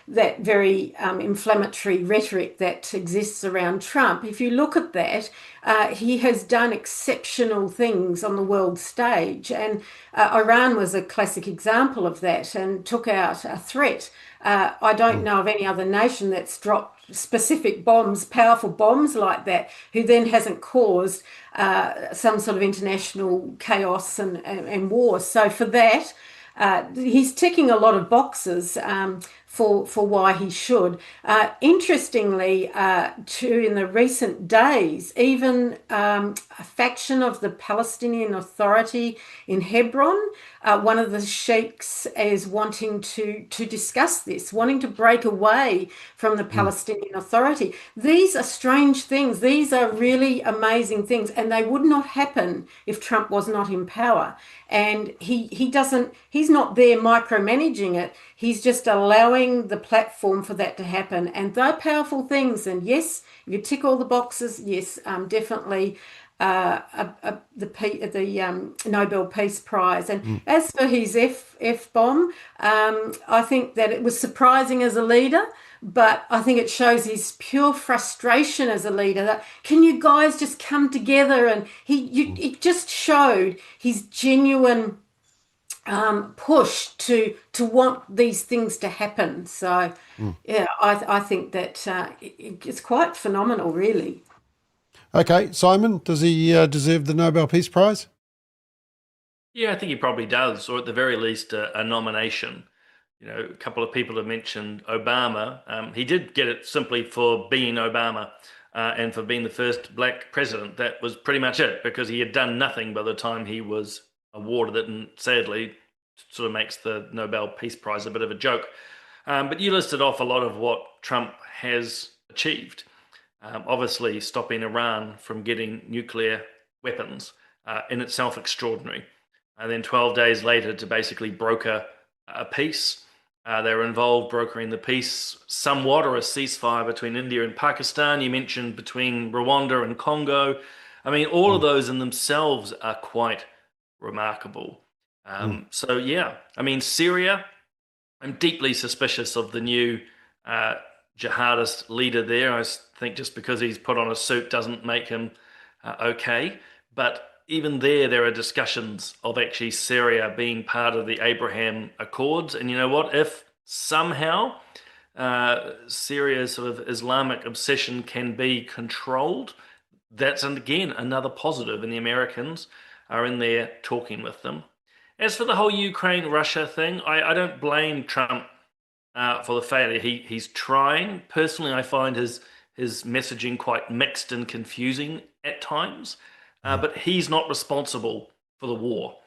that very inflammatory rhetoric that exists around Trump, if you look at that, he has done exceptional things on the world stage. And Iran was a classic example of that and took out a threat. I don't know of any other nation that's dropped specific bombs, powerful bombs like that, who then hasn't caused some sort of international chaos and war. So for that, he's ticking a lot of boxes for why he should. Interestingly, too, in the recent days, even a faction of the Palestinian Authority in Hebron, one of the sheikhs is wanting to discuss this, wanting to break away from the Palestinian Authority. These are strange things. These are really amazing things, and they would not happen if Trump was not in power. And he's not there micromanaging it. He's just allowing the platform for that to happen. And they're powerful things. And yes, if you tick all the boxes, yes, definitely the Nobel Peace Prize. And as for his F-bomb, I think that it was surprising as a leader, but I think it shows his pure frustration as a leader. That can you guys just come together? And it just showed his genuine push to want these things to happen. So yeah, I think that it's quite phenomenal, really. Okay, Simon, does he deserve the Nobel Peace Prize? Yeah, I think he probably does, or at the very least, a nomination. A couple of people have mentioned Obama. He did get it simply for being Obama and for being the first black president. That was pretty much it, because he had done nothing by the time he was awarded it, and sadly sort of makes the Nobel Peace Prize a bit of a joke. But you listed off a lot of what Trump has achieved. Obviously, stopping Iran from getting nuclear weapons in itself extraordinary. And then 12 days later to basically broker a peace. They were involved brokering the peace somewhat, or a ceasefire between India and Pakistan. You mentioned between Rwanda and Congo. I mean, all of those in themselves are quite remarkable. So, yeah, I mean, Syria, I'm deeply suspicious of the new jihadist leader there. I think just because he's put on a suit doesn't make him okay. But even there are discussions of actually Syria being part of the Abraham Accords. And you know what? If somehow Syria's sort of Islamic obsession can be controlled, that's, again, another positive. And the Americans are in there talking with them. As for the whole Ukraine-Russia thing, I don't blame Trump for the failure. He's trying. Personally, I find his messaging quite mixed and confusing at times. But he's not responsible for the war.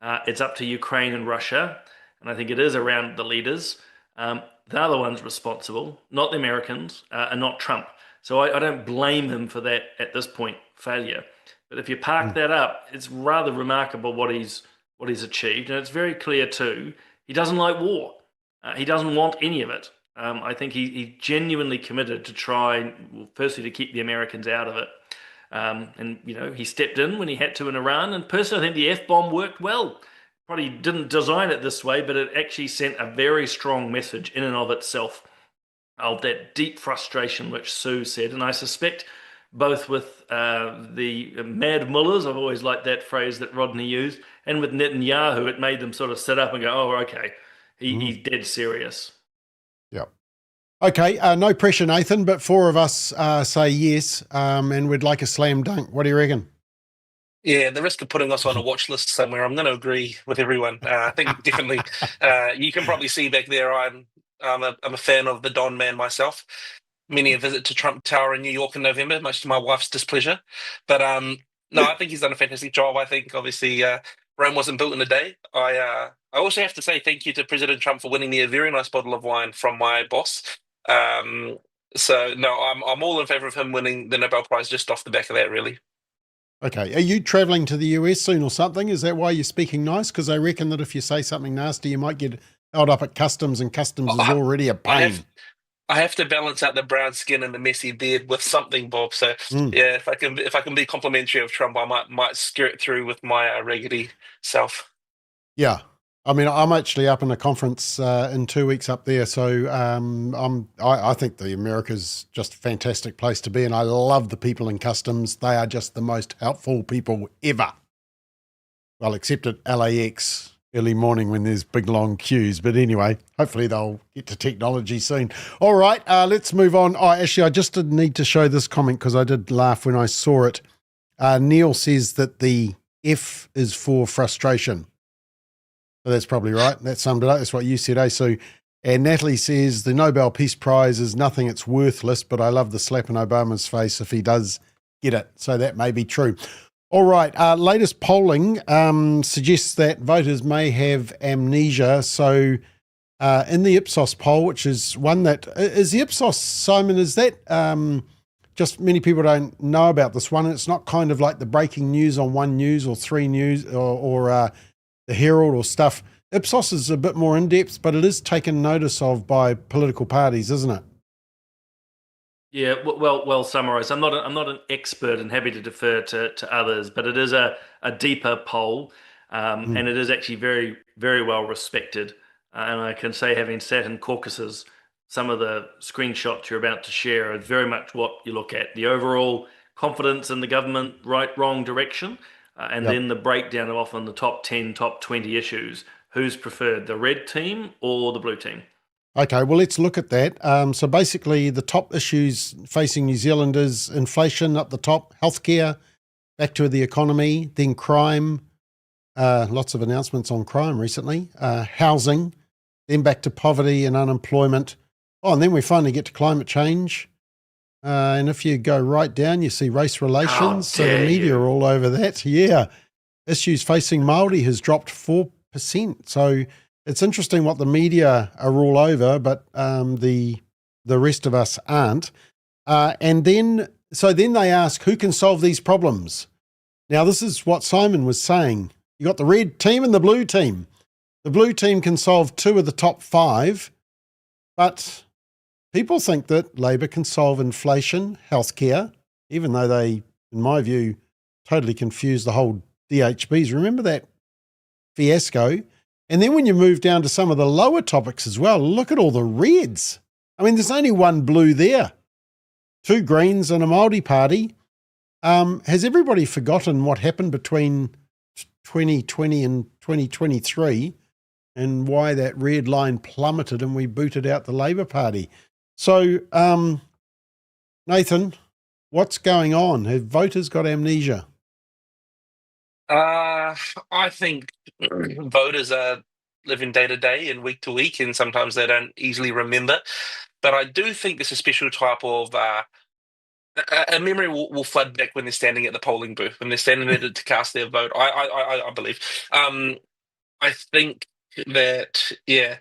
It's up to Ukraine and Russia, and I think it is around the leaders. They're the ones responsible, not the Americans, and not Trump. So I don't blame him for that, at this point, failure. But if you park that up, it's rather remarkable what he's achieved, and it's very clear too, he doesn't like war. He doesn't want any of it. I think he genuinely committed to try, well, firstly, to keep the Americans out of it. And, you know, he stepped in when he had to in Iran. And personally, I think the F-bomb worked well. Probably didn't design it this way, but it actually sent a very strong message in and of itself of that deep frustration, which Sue said. And I suspect both with the mad mullahs, I've always liked that phrase that Rodney used, and with Netanyahu, it made them sort of sit up and go, oh, okay, he's dead serious. Yep. Okay, no pressure, Nathan, but four of us say yes, and we'd like a slam dunk. What do you reckon? Yeah, the risk of putting us on a watch list somewhere, I'm going to agree with everyone. I think definitely, you can probably see back there, I'm a fan of the Don Man myself. Many a visit to Trump Tower in New York in November, much to my wife's displeasure. But no, I think he's done a fantastic job. I think, obviously, Rome wasn't built in a day. I also have to say thank you to President Trump for winning me a very nice bottle of wine from my boss. So, no, I'm all in favor of him winning the Nobel Prize just off the back of that, really. Okay. Are you travelling to the US soon or something? Is that why you're speaking nice? Because I reckon that if you say something nasty, you might get held up at customs, and customs is already a pain. I have to balance out the brown skin and the messy beard with something, Bob. So yeah, if I can be complimentary of Trump, I might skirt through with my raggedy self. Yeah, I mean, I'm actually up in a conference in 2 weeks up there, so I think the America's just a fantastic place to be, and I love the people in customs. They are just the most helpful people ever. Well, except at LAX. Early morning when there's big long queues. But anyway, hopefully they'll get to technology soon. All right, let's move on. Oh, actually, I just did need to show this comment because I did laugh when I saw it. Neil says that the F is for frustration. So that's probably right. That summed it up. That's what you said, eh, Sue? And Natalie says the Nobel Peace Prize is nothing, it's worthless, but I love the slap in Obama's face if he does get it. So that may be true. All right, latest polling suggests that voters may have amnesia. So in the Ipsos poll, which is one that, is the Ipsos, Simon, is that just many people don't know about this one? It's not kind of like the breaking news on One News or Three News or the Herald or stuff. Ipsos is a bit more in-depth, but it is taken notice of by political parties, isn't it? Yeah, well summarised. I'm not an expert and happy to defer to others, but it is a deeper poll, and it is actually very, very well respected. And I can say, having sat in caucuses, some of the screenshots you're about to share are very much what you look at. The overall confidence in the government, right, wrong direction, and then the breakdown of often the top 10, top 20 issues. Who's preferred, the red team or the blue team? Okay, well, let's look at that. So basically the top issues facing New Zealanders, inflation up the top, healthcare, back to the economy, then crime, lots of announcements on crime recently, housing, then back to poverty and unemployment. Oh, and then we finally get to climate change. And if you go right down, you see race relations. So the media are all over that. Yeah. Issues facing Māori has dropped 4%. So it's interesting what the media are all over, but the rest of us aren't. And then they ask, who can solve these problems? Now, this is what Simon was saying. You got the red team and the blue team. The blue team can solve 2 of the top 5, but people think that Labor can solve inflation, healthcare, even though they, in my view, totally confused the whole DHBs. Remember that fiasco? And then when you move down to some of the lower topics as well, look at all the reds. I mean, there's only one blue there, 2 greens and a Māori party. Has everybody forgotten what happened between 2020 and 2023 and why that red line plummeted and we booted out the Labor Party? So, Nathan, what's going on? Have voters got amnesia? I think voters are living day to day and week to week, and sometimes they don't easily remember. But I do think there's a special type of a memory will flood back when they're standing at the polling booth, when they're standing there to cast their vote. I believe. I think that, yeah,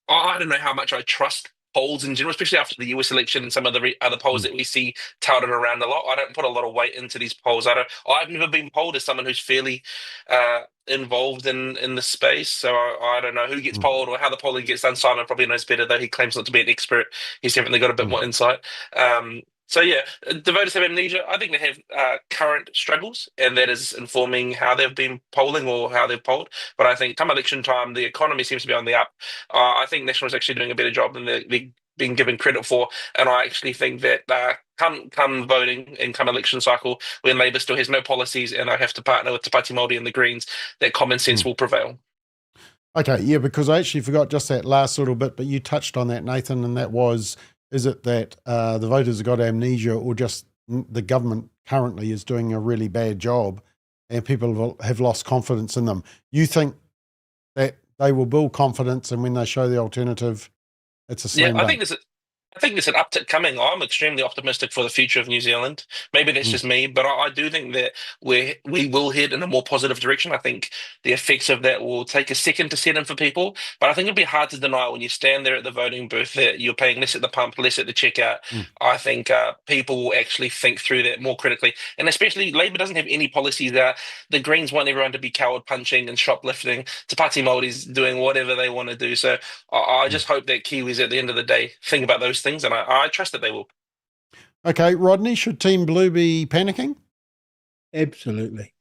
I don't know how much I trust polls in general, especially after the US election and some of the other polls that we see touted around a lot. I don't put a lot of weight into these polls. I've never been polled as someone who's fairly involved in the space, so I don't know who gets polled or how the polling gets done. Simon probably knows better, though he claims not to be an expert. He's definitely got a bit more insight. So yeah, the voters have amnesia. I think they have current struggles, and that is informing how they've been polling or how they've polled. But I think come election time, the economy seems to be on the up. I think National is actually doing a better job than they're being given credit for, and I actually think that come voting and come election cycle, when Labour still has no policies and I have to partner with Te Pāti Māori and the Greens, that common sense will prevail. Okay, yeah, because I actually forgot just that last little bit, but you touched on that, Nathan, and that was, is it that the voters have got amnesia, or just the government currently is doing a really bad job and people have lost confidence in them? You think that they will build confidence, and when they show the alternative, it's a slam dunk? I think there's an uptick coming. I'm extremely optimistic for the future of New Zealand. Maybe that's just me, but I do think that we will head in a more positive direction. I think the effects of that will take a second to set in for people, but I think it'll be hard to deny when you stand there at the voting booth that you're paying less at the pump, less at the checkout. I think people will actually think through that more critically, and especially Labour doesn't have any policies that the Greens want everyone to be coward punching and shoplifting. Te Pāti Māori's doing whatever they want to do. So I just hope that Kiwis at the end of the day think about those things, and I trust that they will. Okay, Rodney, should Team Blue be panicking? Absolutely.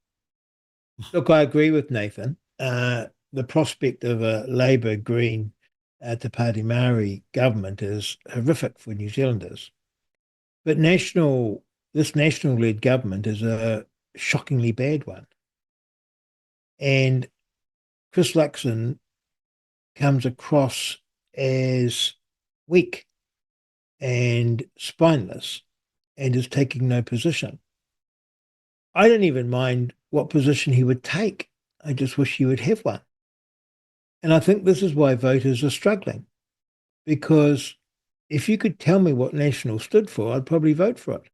Look, I agree with Nathan. The prospect of a Labour Green Te Pāti Māori government is horrific for New Zealanders. But this national-led government is a shockingly bad one. And Chris Luxon comes across as weak and spineless and is taking no position. I don't even mind what position he would take. I just wish he would have one. And I think this is why voters are struggling, because if you could tell me what National stood for, I'd probably vote for it.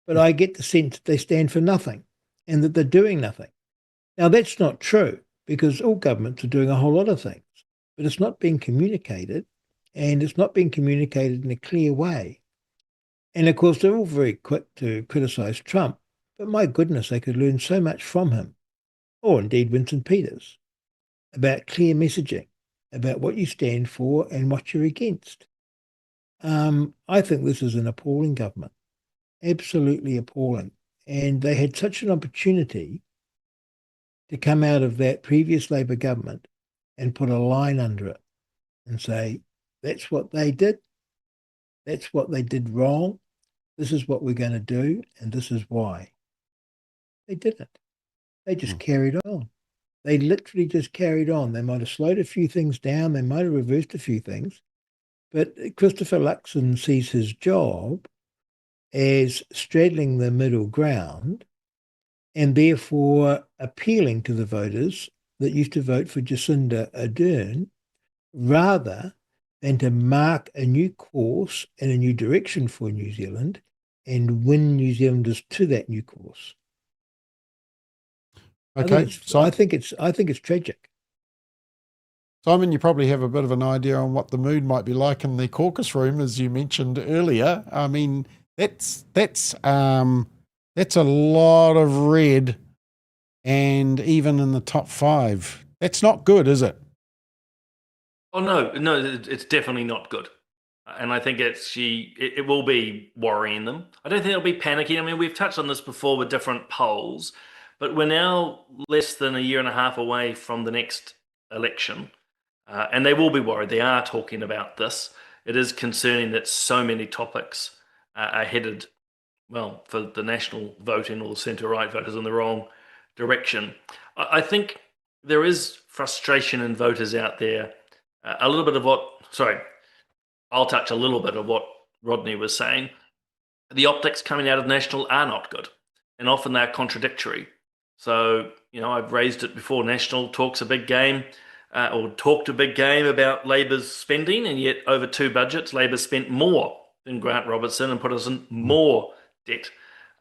But I get the sense that they stand for nothing and that they're doing nothing. Now, that's not true, because all governments are doing a whole lot of things, but it's not being communicated. And it's not being communicated in a clear way. And of course, they're all very quick to criticise Trump, but my goodness, they could learn so much from him, or indeed Winston Peters, about clear messaging, about what you stand for and what you're against. I think this is an appalling government, absolutely appalling. And they had such an opportunity to come out of that previous Labour government and put a line under it and say, that's what they did. That's what they did wrong. This is what we're going to do, and this is why. They didn't. They just carried on. They literally just carried on. They might have slowed a few things down. They might have reversed a few things. But Christopher Luxon sees his job as straddling the middle ground and therefore appealing to the voters that used to vote for Jacinda Ardern rather than to mark a new course and a new direction for New Zealand and win New Zealanders to that new course. Okay, I think it's tragic. Simon, you probably have a bit of an idea on what the mood might be like in the caucus room, as you mentioned earlier. I mean, that's a lot of red, and even in the top 5, That's not good, is it? Oh no, it's definitely not good, and I think it will be worrying them. I don't think it'll be panicking. I mean, we've touched on this before with different polls, but we're now less than a year and a half away from the next election, and they will be worried. They are talking about this. It is concerning that so many topics are headed, well, for the national voting or the centre-right voters in the wrong direction. I think there is frustration in voters out there. A little bit of I'll touch a little bit of what Rodney was saying. The optics coming out of National are not good, and often they're contradictory. So, I've raised it before. National talks a big game, or talked a big game about Labor's spending, and yet over two budgets, Labor spent more than Grant Robertson and put us in more debt.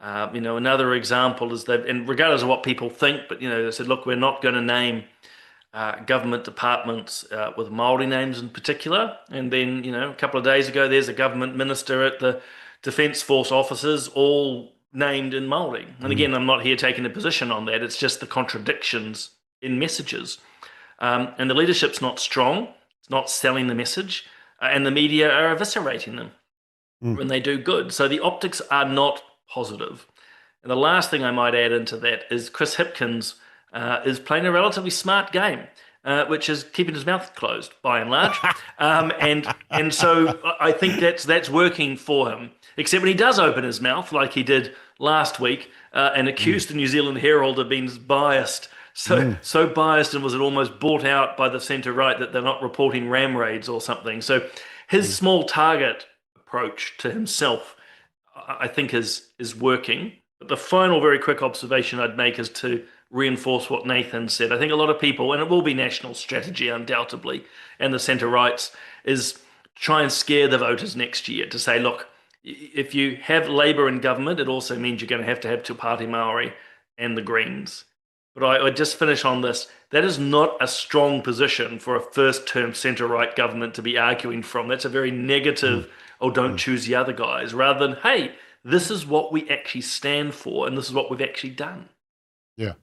Another example is and regardless of what people think, but they said, look, we're not going to name government departments with Māori names in particular. And then, a couple of days ago, there's a government minister at the Defence Force officers all named in Māori. And again, I'm not here taking a position on that. It's just the contradictions in messages. And the leadership's not strong. It's not selling the message. And the media are eviscerating them when they do good. So the optics are not positive. And the last thing I might add into that is Chris Hipkins is playing a relatively smart game, which is keeping his mouth closed by and large. And so I think that's working for him, except when he does open his mouth like he did last week and accused the New Zealand Herald of being biased. So biased, and was it almost bought out by the centre-right that they're not reporting ram raids or something. So his small target approach to himself, I think, is working. But the final very quick observation I'd make is to reinforce what Nathan said. I think a lot of people, and it will be national strategy undoubtedly, and the centre-rights, is try and scare the voters next year to say, look, if you have Labour in government, it also means you're going to have Te Pāti Māori and the Greens. But I just finish on this. That is not a strong position for a first-term centre-right government to be arguing from. That's a very negative, don't choose the other guys, rather than, hey, this is what we actually stand for, and this is what we've actually done. Yeah.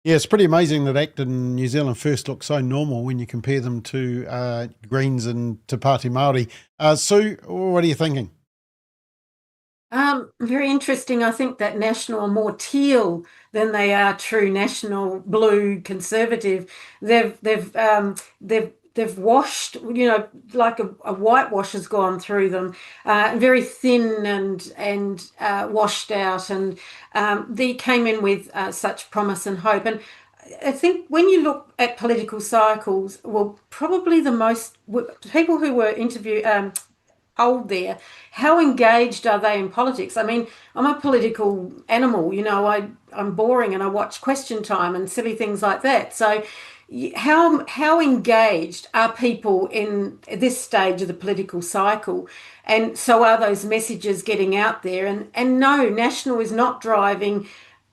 Yeah, it's pretty amazing that ACT and New Zealand First look so normal when you compare them to Greens and Te Pāti Māori. Sue, what are you thinking? Very interesting. I think that National are more teal than they are true national blue conservative. They've washed, like a whitewash has gone through them, very thin and washed out, and they came in with such promise and hope. And I think when you look at political cycles, well, probably the most people who were polled there, how engaged are they in politics? I mean, I'm a political animal, I'm boring and I watch Question Time and silly things like that. So how engaged are people in this stage of the political cycle? And so are those messages getting out there? And no, National is not driving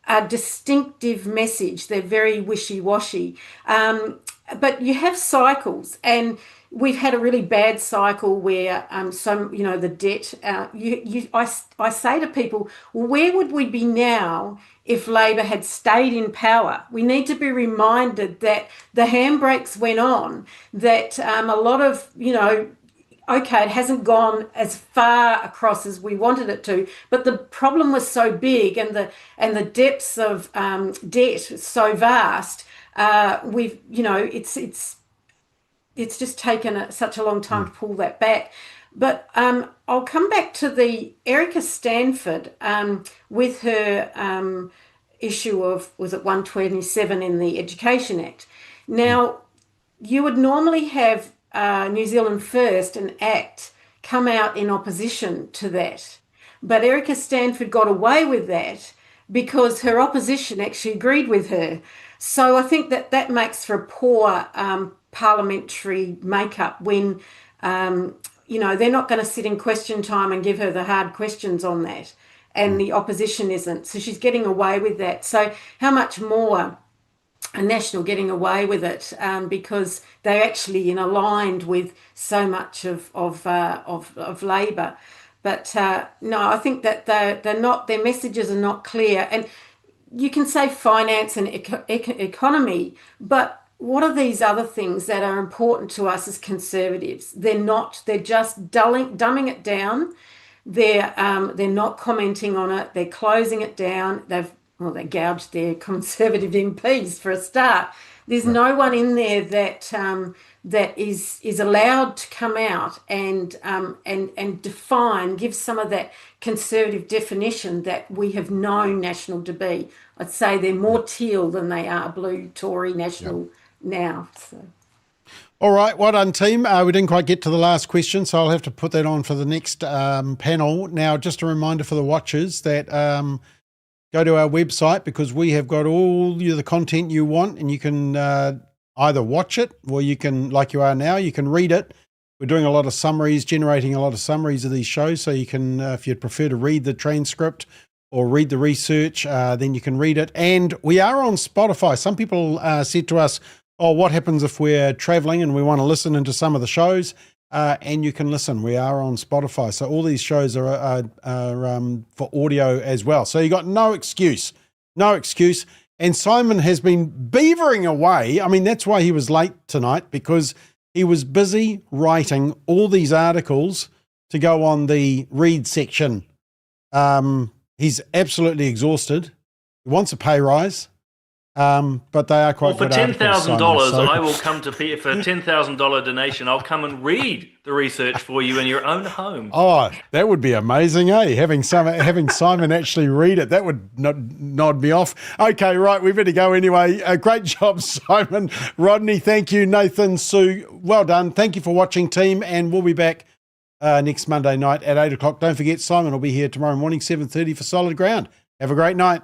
a distinctive message. They're very wishy-washy. But you have cycles, and we've had a really bad cycle where the debt. I say to people, well, where would we be now if Labor had stayed in power? We need to be reminded that the handbrakes went on. That a lot of okay, it hasn't gone as far across as we wanted it to, but the problem was so big, and the depths of debt so vast. It's just taken such a long time to pull that back. But I'll come back to the Erica Stanford with her issue of, was it 127 in the Education Act? Now, you would normally have New Zealand First and ACT come out in opposition to that. But Erica Stanford got away with that because her opposition actually agreed with her. So I think that makes for a poor parliamentary makeup when, they're not going to sit in Question Time and give her the hard questions on that, and the opposition isn't. So she's getting away with that. So how much more a National getting away with it because they're actually aligned with so much of Labor. But no, I think that they're not. Their messages are not clear. And you can say finance and economy, but what are these other things that are important to us as conservatives? They're just dumbing it down. They're not commenting on it. They're closing it down. They gouged their Conservative MPs for a start. There's no one in there that is allowed to come out and define, give some of that conservative definition that we have known National to be. I'd say they're more teal than they are blue Tory National now. So. All right, well done, team. We didn't quite get to the last question, so I'll have to put that on for the next panel. Now, just a reminder for the watchers that go to our website, because we have got all the content you want, and you can either watch it or you can, like you are now, you can read it. We're doing a lot of summaries, generating a lot of summaries of these shows, so you can, if you'd prefer to read the transcript or read the research, then you can read it. And we are on Spotify. Some people said to us, oh, what happens if we're traveling and we want to listen into some of the shows? And you can listen. We are on Spotify. So all these shows are for audio as well. So you got no excuse. And Simon has been beavering away. I mean, that's why he was late tonight, because he was busy writing all these articles to go on the read section. He's absolutely exhausted. He wants a pay rise. But they are quite good articles, $10,000, Simon, I will come to Peter for a $10,000 donation. I'll come and read the research for you in your own home. Oh, that would be amazing, eh? Having Simon actually read it, that would nod me off. Okay, right, we better go anyway. Great job, Simon. Rodney, thank you. Nathan, Sue, well done. Thank you for watching, team, and we'll be back next Monday night at 8 o'clock. Don't forget, Simon will be here tomorrow morning, 7:30 for Solid Ground. Have a great night.